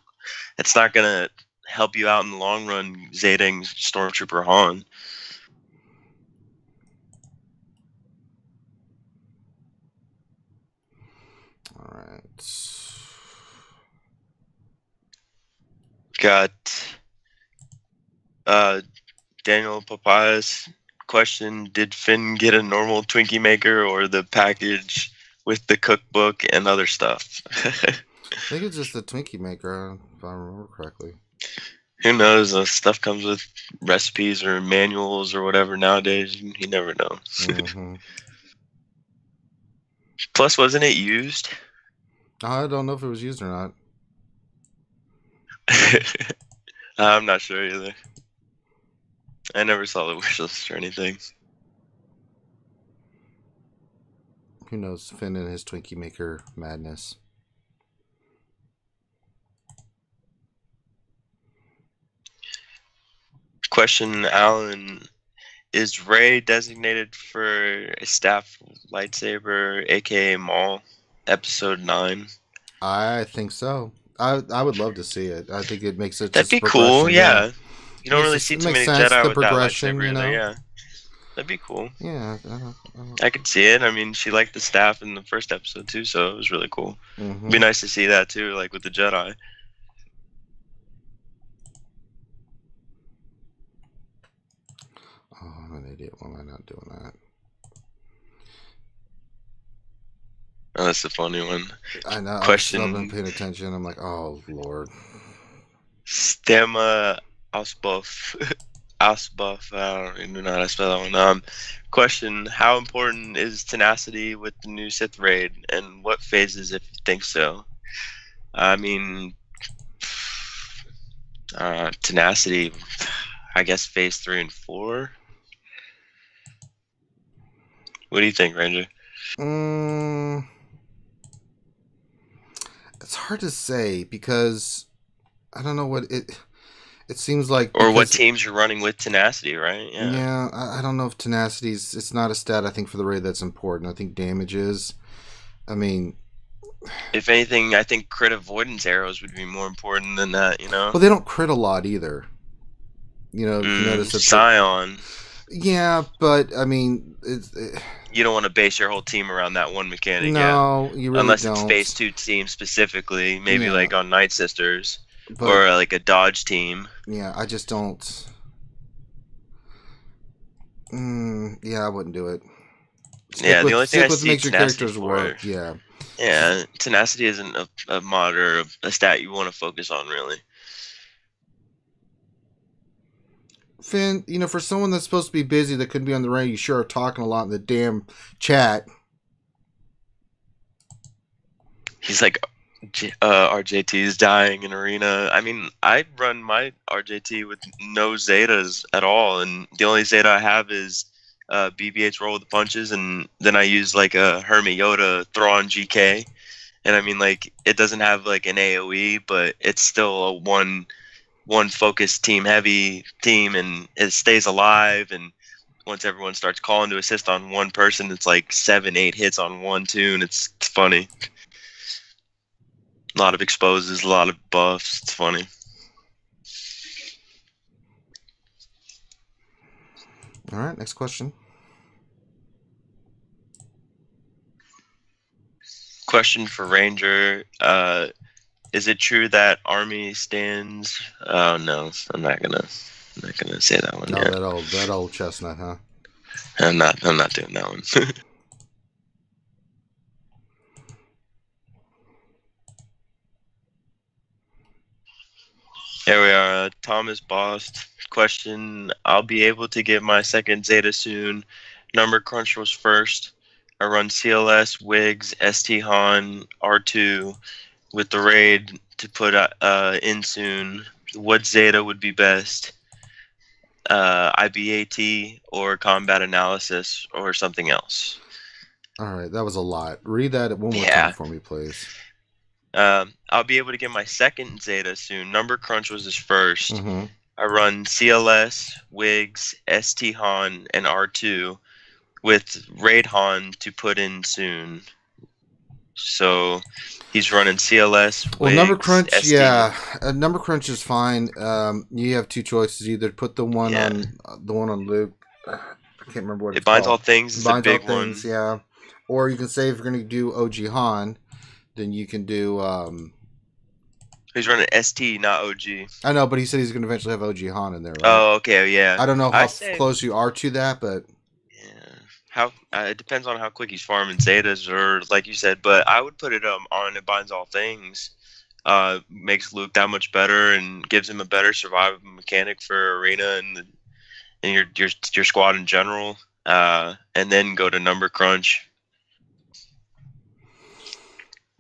it's not gonna help you out in the long run. Zetaing Stormtrooper Han. All right. Got Daniel Papayas question: did Finn get a normal Twinkie maker or the package with the cookbook and other stuff? I think it's just the Twinkie maker, if I remember correctly. Who knows? Stuff comes with recipes or manuals or whatever nowadays. You never know. Mm-hmm. Plus, wasn't it used? I don't know if it was used or not. I'm not sure either. I never saw the wish list or anything. Who knows? Finn and his Twinkie maker madness. Question, Alan. Is Ray designated for a staff lightsaber, aka Maul, episode 9? I think so. I would love to see it. I think it makes it That'd just be cool, yeah. You don't really see it too makes many sense, Jedi the with that progression, lightsaber you know? either, yeah. That'd be cool. Yeah. I could see it. I mean, she liked the staff in the first episode too, so it was really cool. Mhm. It'd be nice to see that too, like with the Jedi. Oh, I'm an idiot. Why am I not doing that? Oh, that's the funny one. I know. Question. I've been paying attention. I'm like, oh, Lord. Stemma Ausbuff. Ausbuff. I don't even know how to spell that one. Question. How important is tenacity with the new Sith raid, and what phases, if you think so? I mean, tenacity, I guess phase 3 and 4. What do you think, Ranger? It's hard to say because I don't know what it seems like. Or what teams you're running with tenacity, right? Yeah, I don't know if tenacity's. It's not a stat I think for the raid that's important. I think damage is. I mean, if anything, I think crit avoidance arrows would be more important than that. You know. Well, they don't crit a lot either. You know, if you notice that Scion. Yeah, but I mean, you don't want to base your whole team around that one mechanic. No, you really unless don't. It's phase 2 team specifically, maybe like on Night Sisters, but, or like a dodge team. Yeah, I just don't. Yeah, I wouldn't do it. The only thing I see makes your characters work. Yeah. Yeah, tenacity isn't a mod or a stat you want to focus on, really. Finn, you know, for someone that's supposed to be busy that couldn't be on the raid, you sure are talking a lot in the damn chat. He's like, RJT is dying in arena. I mean, I run my RJT with no Zetas at all, and the only Zeta I have is BB-8's roll with the punches, and then I use like a Hermit Yoda Thrawn GK, and I mean, like, it doesn't have like an AoE, but it's still a one focused team heavy team, and it stays alive, and once everyone starts calling to assist on one person, it's like 7-8 hits on one tune. It's funny. A lot of exposes, a lot of buffs. It's funny. All right, next question. Question for Ranger. Is it true that Army stands? Oh no, I'm not gonna say that one. No, yet. that old chestnut, huh? I'm not doing that one. Here we are. Thomas Bost. Question. I'll be able to get my second Zeta soon. Number crunch was first. I run CLS, Wigs, ST Han, R2 with the raid to put in soon. What Zeta would be best? IBAT or combat analysis or something else? All right, that was a lot. Read that one more time for me, please. I'll be able to get my second Zeta soon. Number crunch was his first. Mm-hmm. I run CLS, Wigs, ST Han, and R2 with Raid Han to put in soon. So he's running CLS, Wigs, well, number crunch, ST. number crunch is fine. You have two choices: either put the one on Luke. I can't remember what it binds all things. It's a big one. Yeah, or you can say if you're going to do OG Han, then you can do. He's running ST, not OG. I know, but he said he's going to eventually have OG Han in there. Right? Oh, okay, yeah. I don't know how close you are to that, but it depends on how quick he's farming Zetas, or like you said. But I would put it on It Binds All Things. Makes Luke that much better and gives him a better survival mechanic for arena and your squad in general. And then go to number crunch.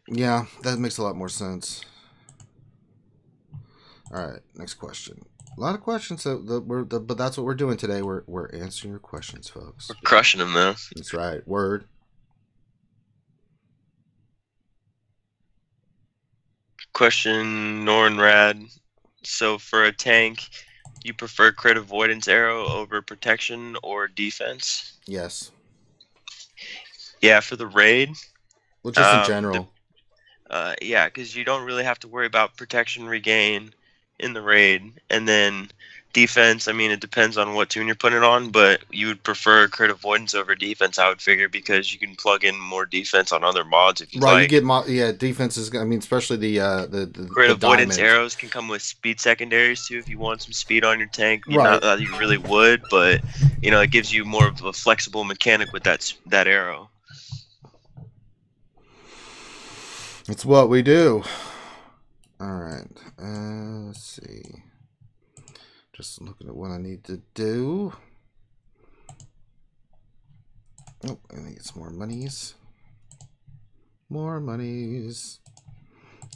Yeah, that makes a lot more sense. All right, next question. A lot of questions, but that's what we're doing today. We're answering your questions, folks. We're crushing them, though. That's right. Word. question, Nornrad. So for a tank, you prefer crit avoidance arrow over protection or defense? Yes. Yeah, for the raid. Well, just in general. Yeah, because you don't really have to worry about protection regain in the raid, and then defense. I mean, it depends on what tune you're putting it on, but you would prefer crit avoidance over defense, I would figure, because you can plug in more defense on other mods if you Right, like. you get defense is. I mean, especially the Crit avoidance diamond. arrows can come with speed secondaries too if you want some speed on your tank. Right. Not that you really would, but it gives you more of a flexible mechanic with that arrow. It's what we do. All right. Let's see. Just looking at what I need to do. Oh, I need some more monies. More monies.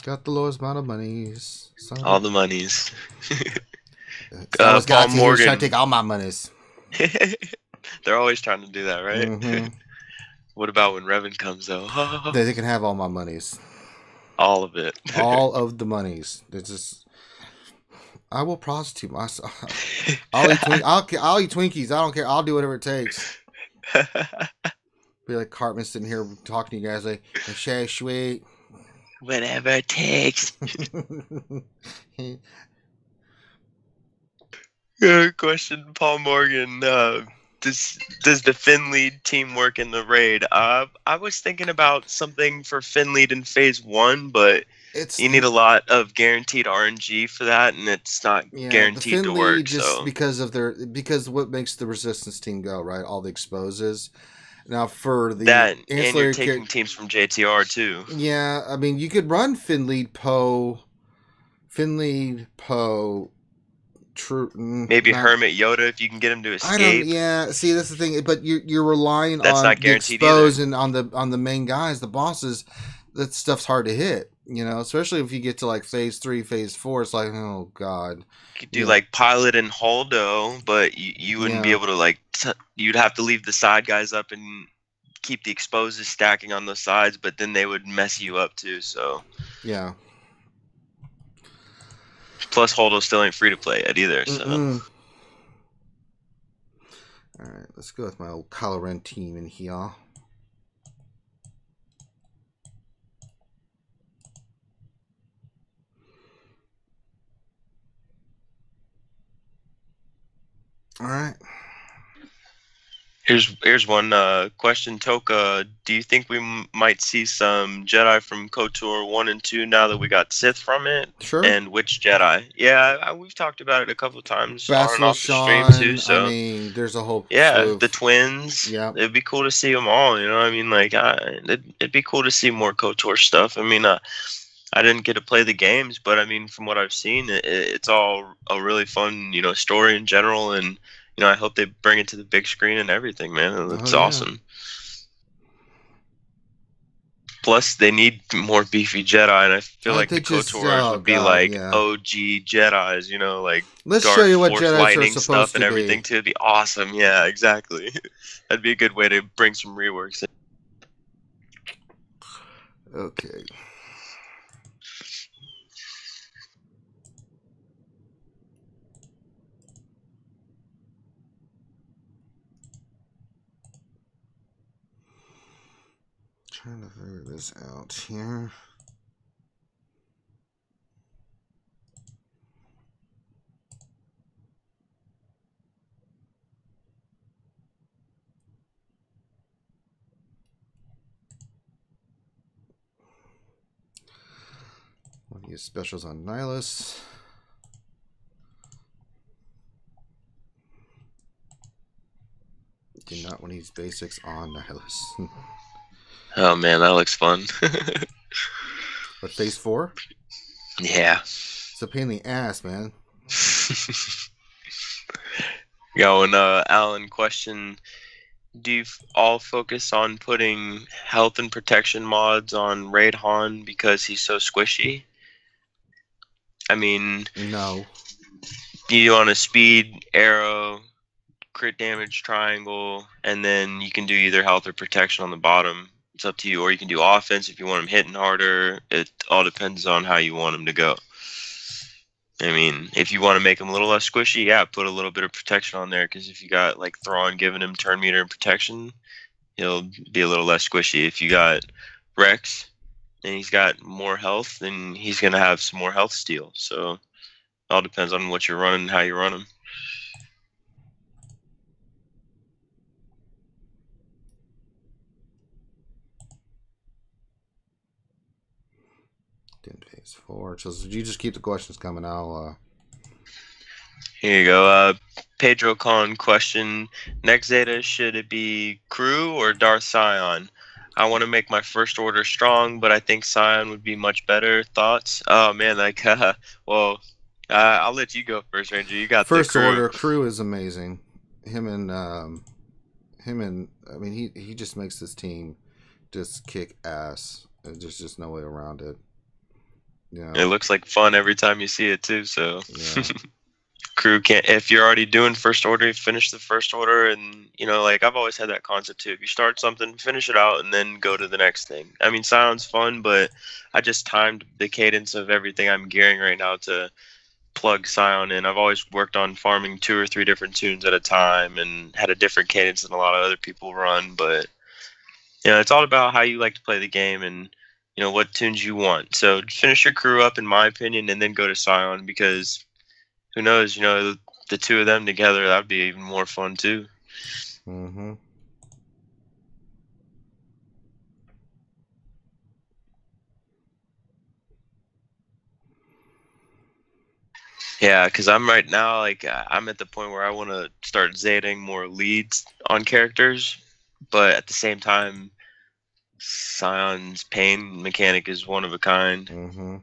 Got the lowest amount of monies. All the monies. Paul Morgan. Trying to take all my monies. They're always trying to do that, right? Mm-hmm. What about when Revan comes, though? They can have all my monies. All of it. All of the monies. It's just... I will prostitute myself. I'll eat Twinkies. I don't care. I'll do whatever it takes. Be like Cartman sitting here talking to you guys like, "Shay, sweet. Whatever it takes." Question, Paul Morgan. Does the Finn lead team work in the raid? I was thinking about something for Finn lead in phase 1, but you need a lot of guaranteed RNG for that, and it's not guaranteed to work. Just because what makes the resistance team go, right? All the exposes. Now for the and you're taking teams from JTR too. Yeah, I mean you could run Finn lead Poe. True. Maybe Hermit Yoda if you can get him to escape. See, that's the thing. But you're relying that's on not the expose and on the main guys, the bosses. That stuff's hard to hit. Especially if you get to like phase 3, phase 4. It's like, oh god. You could do like Pilot and Holdo, but you wouldn't be able to you'd have to leave the side guys up and keep the exposes stacking on those sides, but then they would mess you up too. So yeah. Plus, Holdo still ain't free to play yet either. So. All right, let's go with my old Kylo Ren team in here. All right. Here's one question, Toka. Do you think we might see some Jedi from KOTOR 1 and 2 now that we got Sith from it? Sure. And which Jedi? Yeah, we've talked about it a couple of times on and off the stream too. So I mean, there's a whole the twins. Yeah, it'd be cool to see them all. I mean, like it'd be cool to see more KOTOR stuff. I mean, I didn't get to play the games, but I mean, from what I've seen, it's all a really fun story in general, and I hope they bring it to the big screen and everything, man. It's awesome. Plus, they need more beefy Jedi, and I feel like the KOTORs would be like OG Jedis, like let's show you what Jedis lightning are supposed stuff to and everything be. too. It'd be awesome. Yeah, exactly. That'd be a good way to bring some reworks in. Okay. Trying to figure this out here. Want to use specials on Nihilus. Do not want to use basics on Nihilus. Oh man, that looks fun. What, phase 4? Yeah. It's a pain in the ass, man. And Alan, question: do you all focus on putting health and protection mods on Raid Han because he's so squishy? I mean, no. You want a speed arrow, crit damage triangle, and then you can do either health or protection on the bottom. It's up to you. Or you can do offense if you want him hitting harder. It all depends on how you want him to go. I mean, if you want to make him a little less squishy, yeah, put a little bit of protection on there. Because if you got like Thrawn giving him turn meter and protection, he'll be a little less squishy. If you got Rex and he's got more health, then he's gonna have some more health steal. So it all depends on what you're running and how you run him. Phase 4. So you just keep the questions coming. Here you go. Pedro Con question: Next Zeta, should it be Crew or Darth Sion? I want to make my first order strong, but I think Sion would be much better. Thoughts? Oh man, well, I'll let you go first, Ranger. You got first the Crew. order. Crew is amazing. Him and I mean, he just makes this team just kick ass. There's just no way around it. Yeah. It looks like fun every time you see it too. So. Yeah. Crew can't. If you're already doing first order, you finish the first order, and like I've always had that concept too. If you start something, finish it out, and then go to the next thing. I mean, Sion's fun, but I just timed the cadence of everything I'm gearing right now to plug Sion in. I've always worked on farming 2 or 3 different tunes at a time, and had a different cadence than a lot of other people run. But it's all about how you like to play the game and what tunes you want. So finish your Crew up, in my opinion, and then go to Sion, because who knows, the two of them together, that'd be even more fun too. Mm-hmm. Yeah, because I'm right now, I'm at the point where I want to start Zetaing more leads on characters, but at the same time, Sion's pain mechanic is one of a kind. Mm-hmm.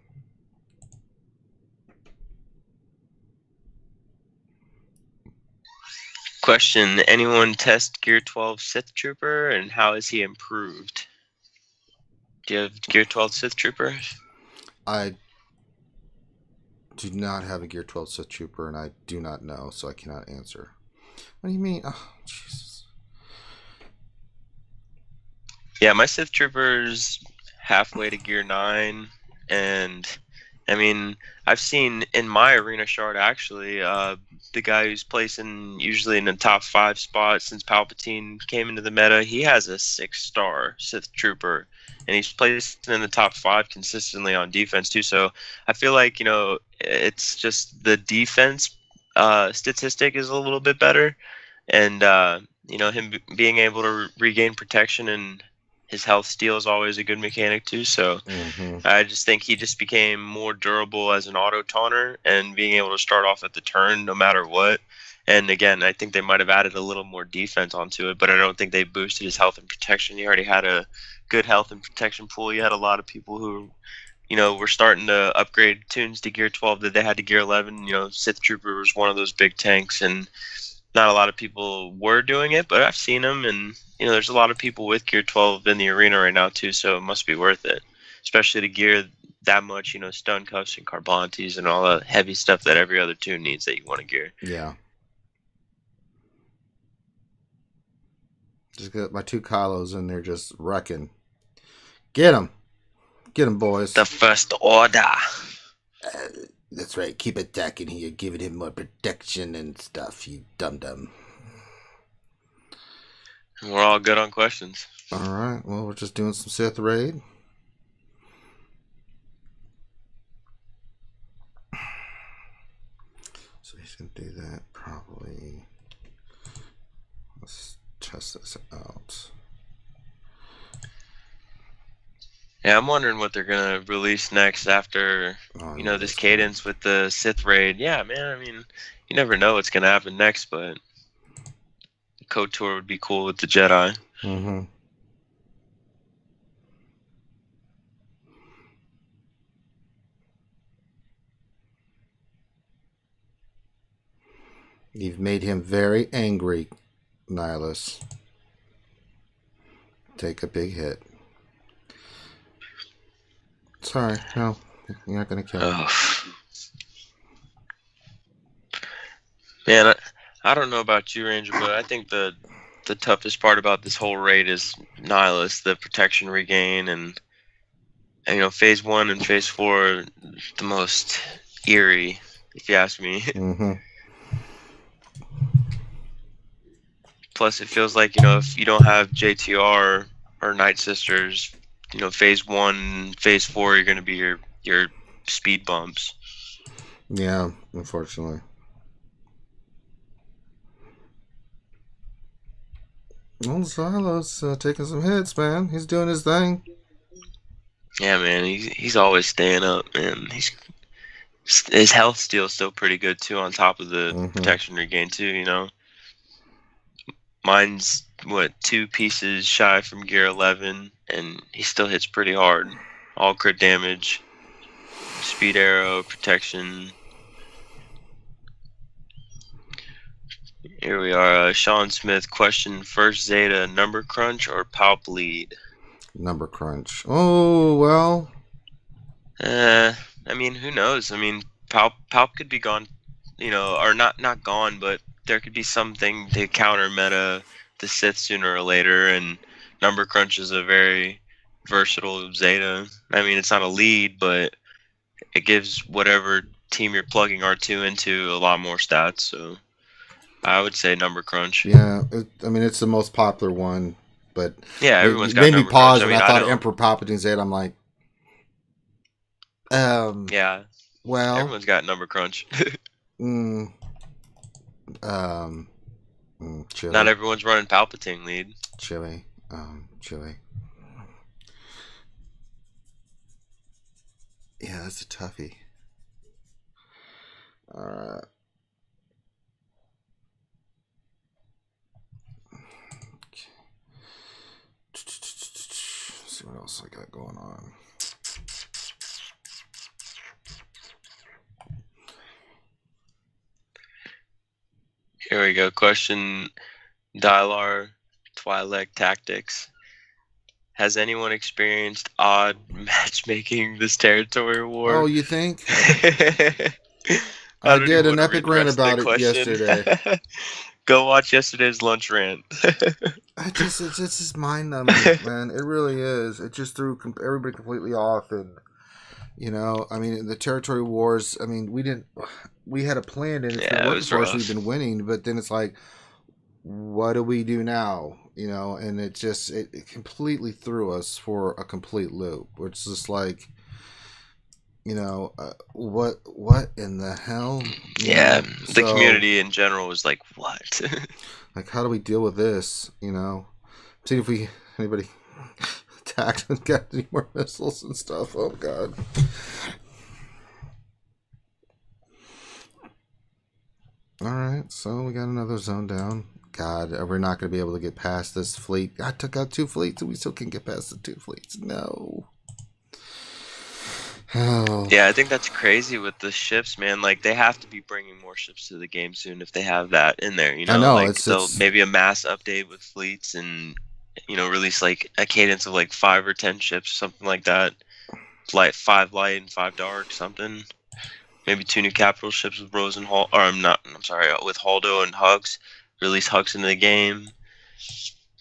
Question: anyone test Gear 12 Sith Trooper, and how is he improved? Do you have Gear 12 Sith Trooper? I do not have a Gear 12 Sith Trooper, and I do not know, so I cannot answer. What do you mean? Oh, Jesus. Yeah, my Sith Trooper's halfway to Gear 9, and I mean, I've seen in my arena shard actually, the guy who's placing usually in the top 5 spot since Palpatine came into the meta, he has a 6-star Sith Trooper, and he's placed in the top 5 consistently on defense too. So I feel like it's just the defense statistic is a little bit better, and him being able to regain protection and his health steal is always a good mechanic too. So I just think he just became more durable as an auto taunter and being able to start off at the turn no matter what. And again, I think they might have added a little more defense onto it, but I don't think they boosted his health and protection. He already had a good health and protection pool. You had a lot of people who were starting to upgrade tunes to Gear 12 that they had to Gear 11. Sith Trooper was one of those big tanks, and not a lot of people were doing it, but I've seen them, and there's a lot of people with Gear 12 in the arena right now too, so it must be worth it, especially to gear that much, stun cuffs and carbontes and all the heavy stuff that every other tune needs that you want to gear. Yeah. Just got my 2 Kylos in there just wrecking. Get them, boys. The First Order. That's right. Keep attacking here, giving him more protection and stuff. You dum-dum. We're all good on questions. All right. Well, we're just doing some Sith raid. So he's gonna do that probably. Let's test this out. Yeah, I'm wondering what they're gonna release next after this cadence with the Sith raid. Yeah, man. I mean, you never know what's gonna happen next, but KOTOR would be cool with the Jedi. Mm-hmm. You've made him very angry, Nihilus. Take a big hit. Sorry, no, you're not gonna kill him. Man, I don't know about you, Ranger, but I think the the toughest part about this whole raid is Nihilus, the protection regain, and phase 1 and phase 4 are the most eerie, if you ask me. Mm-hmm. Plus, it feels like, if you don't have JTR or Night Sisters, phase 1, phase 4, you're going to be your speed bumps. Yeah, unfortunately. Well, Silas taking some hits, man. He's doing his thing. Yeah, man, he's always staying up, man. His health steal's still pretty good too, on top of the protection regain too. Mine's 2 pieces shy from gear 11, and he still hits pretty hard. All crit damage, speed arrow, protection. Here we are. Sean Smith question: First Zeta number crunch or Palp lead? Number crunch. Oh, well. I mean, who knows? I mean, Palp could be gone, or not gone, but there could be something to counter meta the Sith sooner or later, and number crunch is a very versatile Zeta. I mean, it's not a lead, but it gives whatever team you're plugging R2 into a lot more stats, so I would say number crunch. Yeah, it's the most popular one, but yeah, everyone's got made me number pause crunch. when I thought Emperor Palpatine Zeta. I'm like, yeah, well, everyone's got number crunch. Chili. Not everyone's running Palpatine lead. Chili. Yeah, that's a toughie. Alright. See what else I got going on. Here we go. Question: Dylar Twi'lek Tactics. Has anyone experienced odd matchmaking this territory war? Oh, you think? I did an epic rant about it yesterday. Go watch yesterday's lunch rant. It's just mind numbing, man. It really is. It just threw everybody completely off, and I mean, the territory wars. I mean, we had a plan, and it's been working for us. We've been winning, but then it's like, what do we do now? And it completely threw us for a complete loop. It's just like, what in the hell? Yeah, the community in general was like, what? Like, how do we deal with this? See if anybody attacked and got any more missiles and stuff. Oh God. All right, so we got another zone down. God, we're not going to be able to get past this fleet. I took out 2 fleets and we still can't get past the 2 fleets. No. Oh. Yeah, I think that's crazy with the ships, man. Like, they have to be bringing more ships to the game soon if they have that in there, I know. Like, maybe a mass update with fleets and, release, like, a cadence of, like, 5 or 10 ships, something like that. Like, 5 light and 5 dark, something. Maybe 2 new capital ships with Rose and with Haldo and Hux. Release Hux into the game.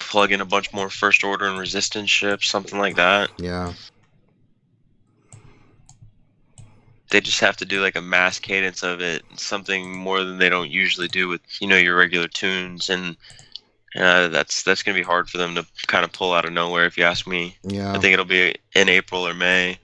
Plug in a bunch more First Order and Resistance ships, something like that. Yeah. They just have to do like a mass cadence of it, something more than they don't usually do with your regular tunes, and that's gonna be hard for them to kind of pull out of nowhere, if you ask me. Yeah. I think it'll be in April or May.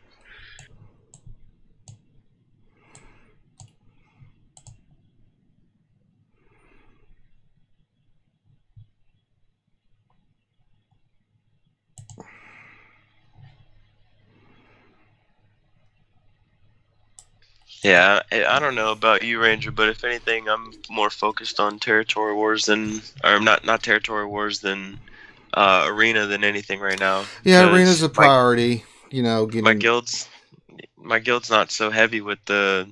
Yeah, I don't know about you, Ranger, but if anything, I'm more focused on territory wars than, or not territory wars than arena than anything right now. Yeah, arena's a priority. My guild's not so heavy with the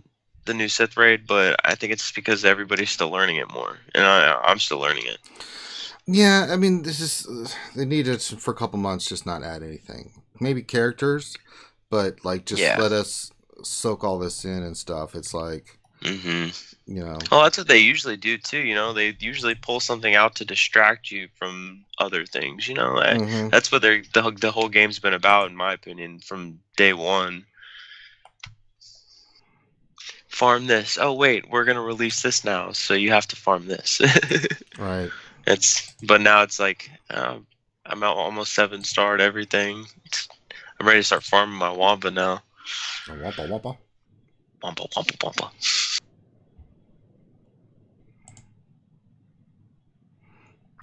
new Sith raid, but I think it's because everybody's still learning it more, and I'm still learning it. Yeah, I mean, they need to, for a couple months, just not add anything. Maybe characters, but like just let us soak all this in and stuff. It's like, Mm-hmm. You know. Well, that's what they usually do too. They usually pull something out to distract you from other things. That's what the whole game's been about, in my opinion, from day one. Farm this. Oh wait, we're gonna release this now, so you have to farm this. Right. But now it's like I'm out almost 7-starred everything. I'm ready to start farming my Wampa now. Wampa Wampa. Wampa Wampa Wampa.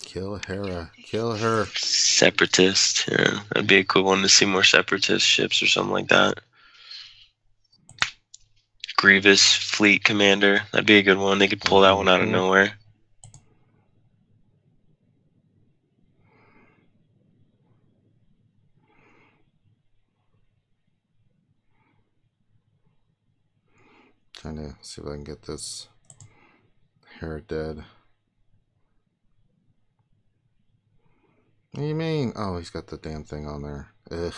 Kill Hera. Kill her. Separatist. Yeah, that'd be a cool one to see more Separatist ships or something like that. Grievous Fleet Commander. That'd be a good one. They could pull that one out of nowhere. Trying to see if I can get this Hera dead. What do you mean? Oh, he's got the damn thing on there. Ugh.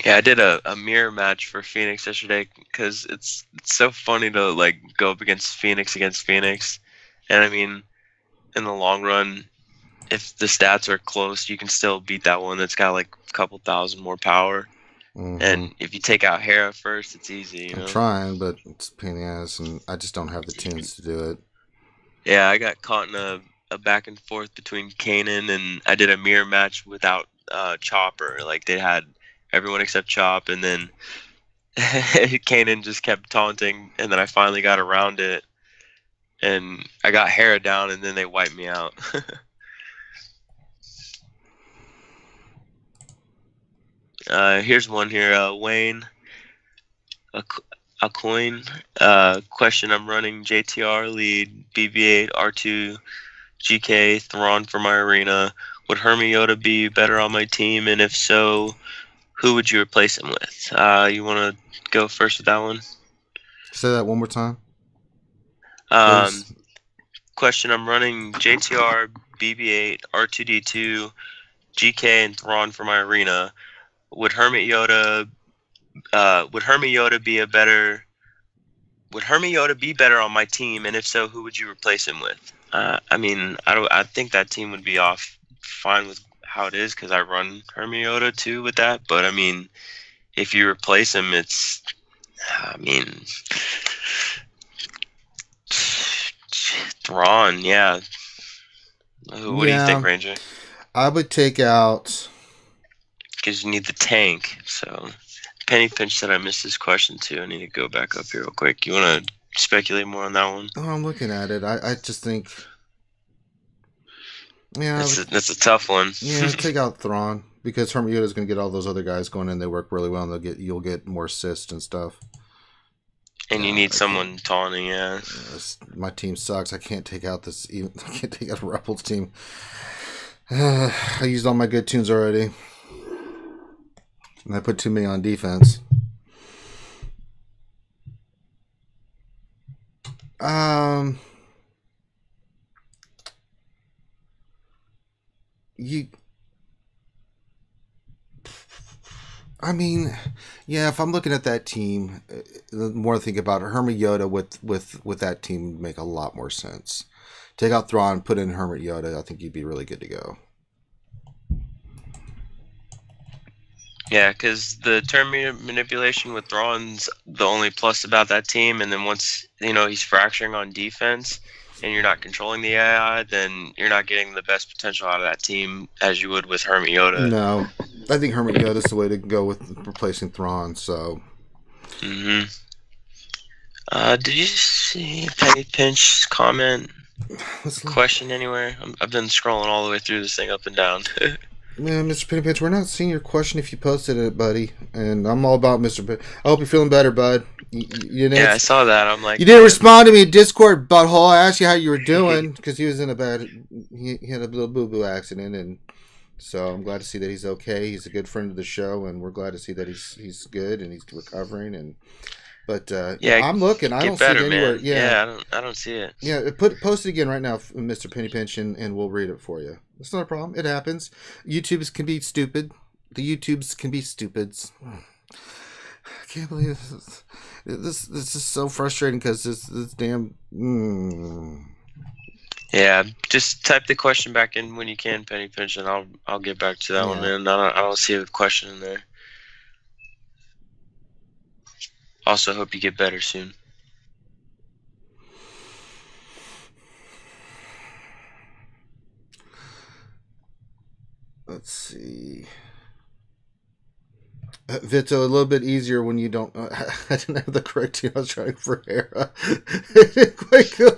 Yeah, I did a mirror match for Phoenix yesterday because it's so funny to like go up against Phoenix, and I mean, in the long run, if the stats are close, you can still beat that one that's got like a couple thousand more power. And if you take out Hera first, it's easy. I'm trying, but it's a pain in the ass, and I just don't have the tunes to do it. Yeah, I got caught in a back and forth between Kanan, and I did a mirror match without Chopper. Like they had everyone except Chop, and then Kanan just kept taunting, and then I finally got around it, and I got Hera down, and then they wiped me out. Here's one here, Wayne. A coin. Question: I'm running JTR lead, BB-8, R2, GK, Thrawn for my arena. Would Hermiota be better on my team, and if so, who would you replace him with? You want to go first with that one? Say that one more time. Question: I'm running JTR, BB-8, R2D2, GK, and Thrawn for my arena. Would Hermiota be better on my team, and if so, who would you replace him with? I mean, I think that team would be off fine with how it is because I run Hermiota too with that. But I mean, if you replace him, Thrawn, yeah. What do you think, Ranger? I would take out... Because you need the tank. So Penny Pinch said I missed this question too. I need to go back up here real quick. You want to speculate more on that one? Oh, I'm looking at it. I just think... Yeah, that's a tough one. Yeah, take out Thrawn. Because Hermiota's going to get all those other guys going in. They work really well, and you'll get more assists and stuff. And you need someone taunting, yeah. My team sucks. I can't take out I can't take out Rebels team. I used all my good tunes already. And I put too many on defense. I mean, yeah, if I'm looking at that team, the more I think about it, Hermiota with that team would make a lot more sense. Take out Thrawn, put in Hermiota, I think you'd be really good to go. Yeah, because the turn manipulation with Thrawn's the only plus about that team, and then once he's fracturing on defense, and you're not controlling the AI, then you're not getting the best potential out of that team as you would with Hermiota. No, I think Hermiota's the way to go with replacing Thrawn. So. Did you see Penny Pinch's comment question anywhere? I've been scrolling all the way through this thing up and down. Yeah, Mr. Penny Pinch, we're not seeing your question if you posted it, buddy. And I'm all about Mr. Pinch. I hope you're feeling better, bud. Yeah, I saw that. I'm like... You didn't respond to me in Discord, butthole. I asked you how you were doing, because he was in he had a little boo-boo accident, and so I'm glad to see that he's okay. He's a good friend of the show, and we're glad to see that he's good, and he's recovering, But yeah, I'm looking. I don't see it anywhere. Man. Yeah, I don't see it. Yeah, post it again right now, Mr. Penny Pinch, and we'll read it for you. It's not a problem. It happens. YouTubes can be stupid. The YouTubes can be stupids. I can't believe this is so frustrating because this damn. Yeah, just type the question back in when you can, Penny Pinch, and I'll get back to that one, man. I don't see a question in there. Also, hope you get better soon. Let's see. Vito, a little bit easier when you don't. I didn't have the correct team. I was trying for Hera. It didn't quite go.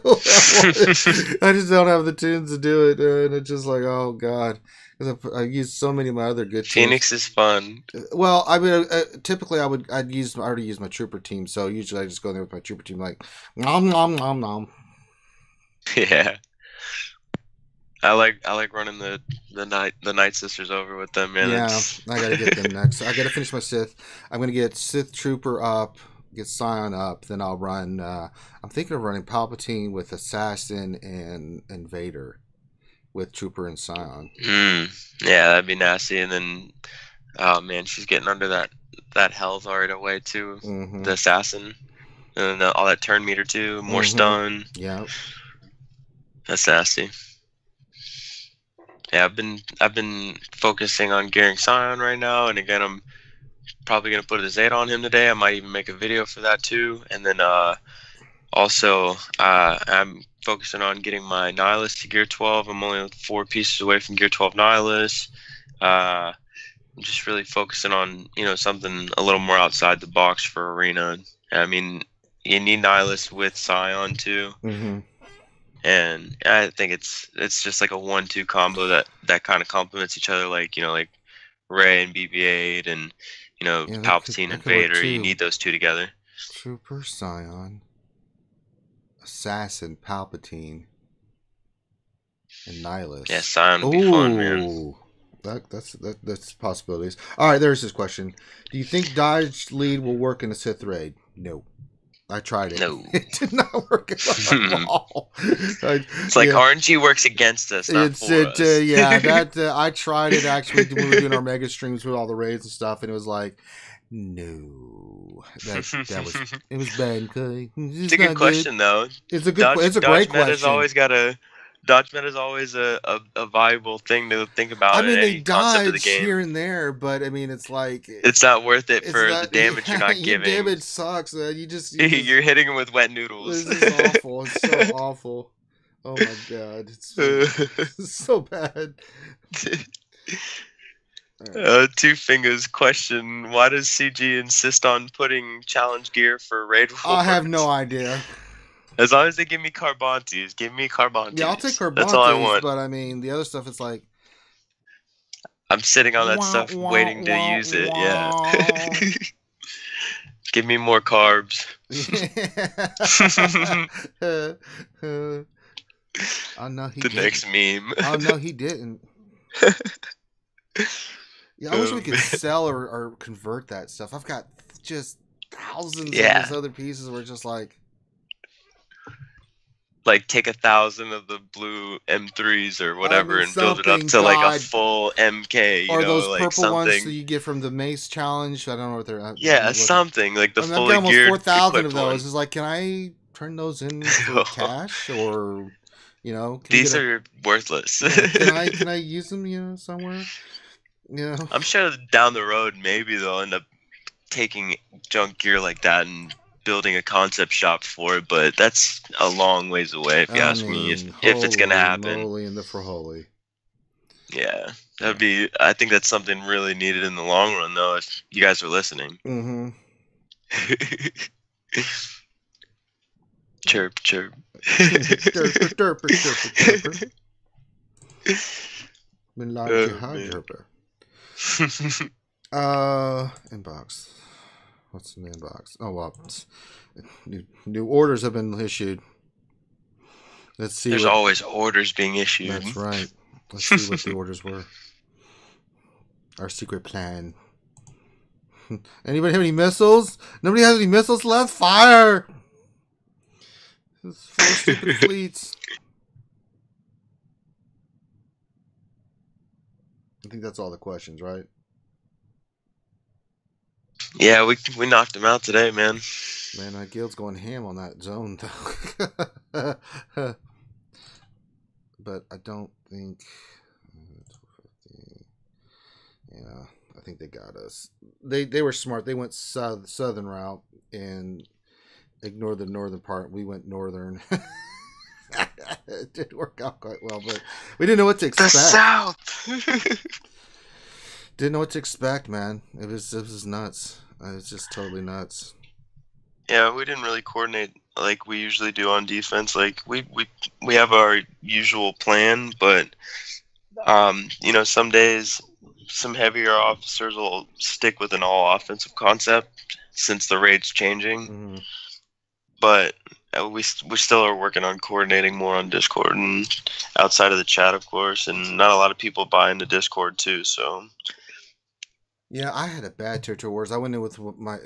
I just don't have the tunes to do it, and it's just like, oh god, because I used so many of my other good teams. Phoenix is fun. Well, I mean, typically I already use my trooper team, so usually I just go there with my trooper team, like nom nom nom nom. Yeah. I like running the Night Sisters over with them, man. Yeah, I gotta get them next. I gotta finish my Sith. I'm gonna get Sith Trooper up, get Scion up, then I'll run. I'm thinking of running Palpatine with Assassin and Vader, with Trooper and Scion. Yeah, that'd be nasty. And then, oh man, she's getting under that health right away too. Mm-hmm. The Assassin, and all that turn meter too. More stun. Yeah, that's nasty. Yeah, I've been focusing on gearing Scion right now, and again, I'm probably gonna put a Zeta on him today. I might even make a video for that too, and then also I'm focusing on getting my Nihilus to gear 12. I'm only 4 pieces away from gear 12 Nihilus. I'm just really focusing on something a little more outside the box for Arena. I mean, you need Nihilus with Scion too. Mm-hmm. And I think it's just like a 1-2 combo that kind of complements each other, like like Rey and BB-8 and Palpatine and Vader. You need those two together. Trooper, Scion, Assassin, Palpatine, and Nihilus. Yeah, Scion would be fun, man. That's possibilities. All right, there's this question. Do you think dodge lead will work in a Sith raid? No. I tried it. No. It did not work at all. It's like RNG works against us, not for us. I tried it actually when we were doing our mega streams with all the raids and stuff, and it was like, no, it was bad. It's a good question though. It's a good. It's a great question. Dodge meta is always a viable thing to think about. I mean, they dodge here and there, but I mean, it's like it's not worth it for the damage you're not giving. Damage sucks. You're hitting them with wet noodles. This is awful. It's so awful. Oh my god, it's so bad. Two Fingers question: why does CG insist on putting challenge gear for raid wars? I have no idea. As long as they give me Carbantes, give me Carbantes. Yeah, I'll take Carbantes. That's all I want. But I mean, the other stuff, it's like I'm sitting on that stuff, waiting to use it. Yeah. Give me more carbs. Oh no, he the didn't. Next meme. Oh no, he didn't. Yeah, I wish we could sell or convert that stuff. I've got just thousands of these other pieces where it's just like take 1,000 of the blue M3s or whatever and build it up to like a full MK. Or those purple ones that you get from the Mace Challenge. I don't know what they're. Yeah, something like the fully I've got geared. Almost 4,000 of those. It's like, can I turn those in for cash or? These are worthless. Can I use them, somewhere? I'm sure down the road maybe they'll end up taking junk gear like that and building a concept shop for it, but that's a long ways away if you ask me. If it's gonna happen. Holy in the Frijoles. Yeah, that'd be. I think that's something really needed in the long run, though. If you guys are listening. Mm-hmm. Chirp, chirp. Inbox. What's in the inbox? Oh well, new orders have been issued. Let's see. There's always orders being issued. That's right. Let's see what the orders were. Our secret plan. Anybody have any missiles? Nobody has any missiles left? Fire! This is 4 stupid fleets. I think that's all the questions, right? Yeah, we knocked him out today, man. Man, Guild's going ham on that zone, though. But I don't think... Yeah, I think they got us. They were smart. They went southern route and ignored the northern part. We went northern. It did work out quite well, but we didn't know what to expect. The South. Didn't know what to expect, man. It was nuts. It was just totally nuts. Yeah, we didn't really coordinate like we usually do on defense. Like we have our usual plan, but you know, some days some heavier officers will stick with an all offensive concept since the rate's changing. Mm-hmm. But we still are working on coordinating more on Discord and outside of the chat, of course. And not a lot of people buy into Discord too. So yeah, I had a bad territory wars. I went in with my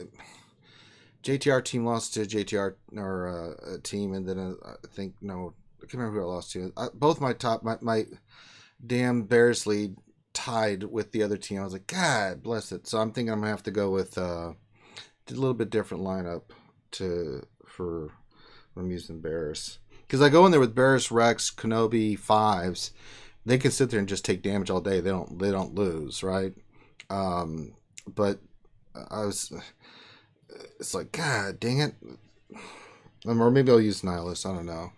JTR team lost to JTR or team, and then I think I can't remember who I lost to. Both my damn Bears lead tied with the other team. I was like, God bless it. So I'm thinking I'm gonna have to go with a little bit different lineup for when I'm using Bears, because I go in there with Bears, Rex, Kenobi, 5s. They can sit there and just take damage all day. They don't lose, right? But it's like, God dang it. Or maybe I'll use Nihilus. I don't know.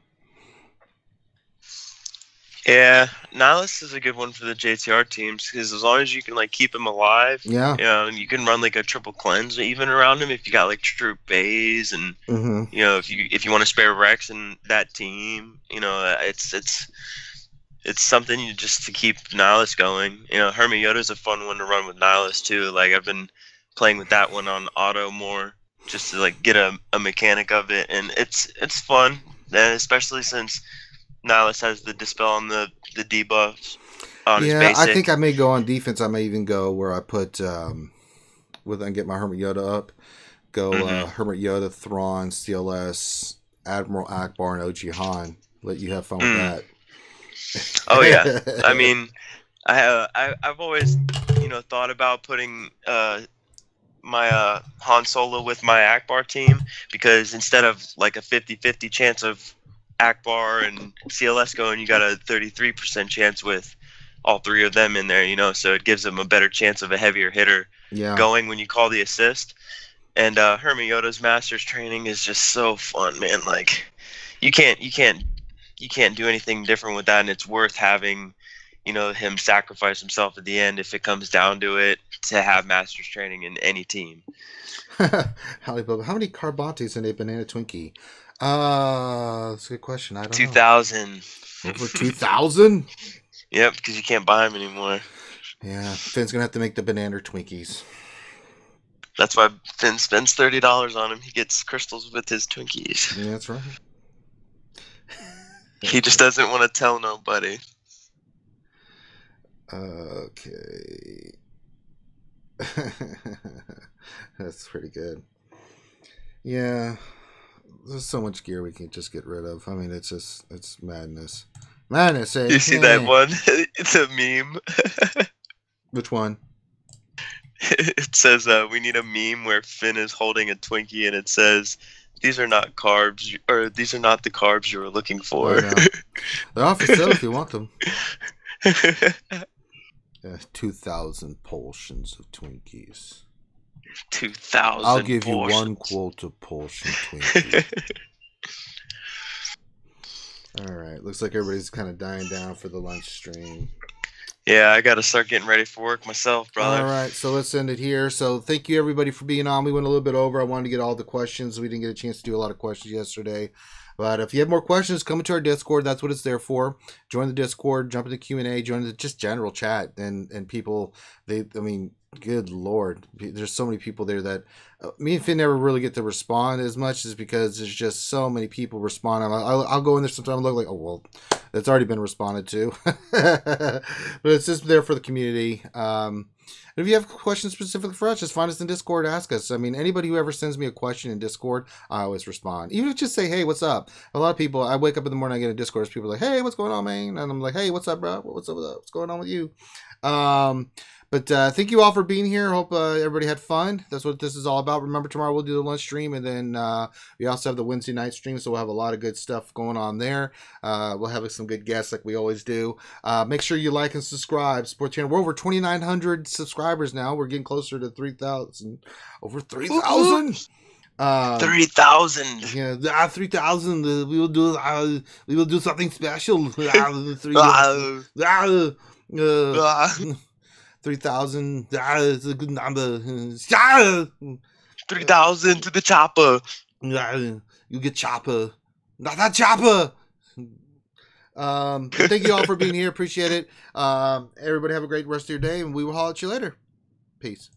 yeah, Nihilus is a good one for the JTR teams because as long as you can like keep him alive, Yeah. you know, and you can run like a triple cleanse even around him if you got like true bays and Mm-hmm. you know if you want to spare Rex in that team, you know, it's something you just to keep Nihilus going. You know, Hermit Yoda's a fun one to run with Nihilus too. Like I've been playing with that one on auto more just to like get a mechanic of it, and it's fun, and especially since Nihilus has the dispel on the debuffs on his basic. I think I may go on defense. I may even go where I put with and get my Hermit Yoda up. Go Hermit Yoda, Thrawn, CLS, Admiral Akbar, and OG Han. Let you have fun with that. Oh yeah, I mean, I've always thought about putting my Han Solo with my Akbar team, because instead of like a 50-50 chance of Akbar and CLS going, you got a 33% chance with all three of them in there, so it gives them a better chance of a heavier hitter going when you call the assist. And Hermit Yoda's Masters training is just so fun, man. Like you can't do anything different with that, and it's worth having him sacrifice himself at the end if it comes down to it to have Masters training in any team. How many Carbantes in a banana Twinkie? That's a good question. I don't 2,000. know. Over 2,000? Yep, because you can't buy them anymore. Yeah, Finn's gonna have to make the banana Twinkies. That's why Finn spends $30 on him. He gets crystals with his Twinkies. Yeah, that's right. He just doesn't want to tell nobody. Okay. That's pretty good. Yeah. There's so much gear we can just get rid of. I mean, it's madness. Madness, eh? You see that one? It's a meme. Which one? It says, we need a meme where Finn is holding a Twinkie and it says, these are not carbs, or these are not the carbs you were looking for. They're off for sale if you want them. 2,000 portions of Twinkies. 2,000 I'll give portions. you one quota portion Twinkie. All right. Looks like everybody's kind of dying down for the lunch stream. Yeah, I got to start getting ready for work myself, brother. All right, so let's end it here. So thank you, everybody, for being on. We went a little bit over. I wanted to get all the questions. We didn't get a chance to do a lot of questions yesterday. But if you have more questions, come into our Discord. That's what it's there for. Join the Discord, jump into Q&A, join the just general chat. And people, good Lord. There's so many people there that me and Finn never really get to respond as much, is because there's just so many people responding. I'll go in there sometimes and look like, oh, well, that's already been responded to. But it's just there for the community. If you have questions specifically for us, just find us in Discord, ask us. I mean, anybody who ever sends me a question in Discord, I always respond. Even if just say, hey, what's up? A lot of people, I wake up in the morning, I get a Discord, people are like, hey, what's going on, man? And I'm like, hey, what's up, bro? What's up with that? What's going on with you? But thank you all for being here. Hope everybody had fun. That's what this is all about. Remember, tomorrow we'll do the lunch stream, and then we also have the Wednesday night stream, so we'll have a lot of good stuff going on there. We'll have some good guests like we always do. Make sure you like and subscribe. Support the channel. We're over 2,900 subscribers now. We're getting closer to 3,000. Over 3,000. 3,000. Yeah, 3,000. We will do something special. 3,000. It's a good number. 3,000 to the chopper. You get chopper. Not that chopper. Thank you all for being here. Appreciate it. Everybody have a great rest of your day, and we will holler at you later. Peace.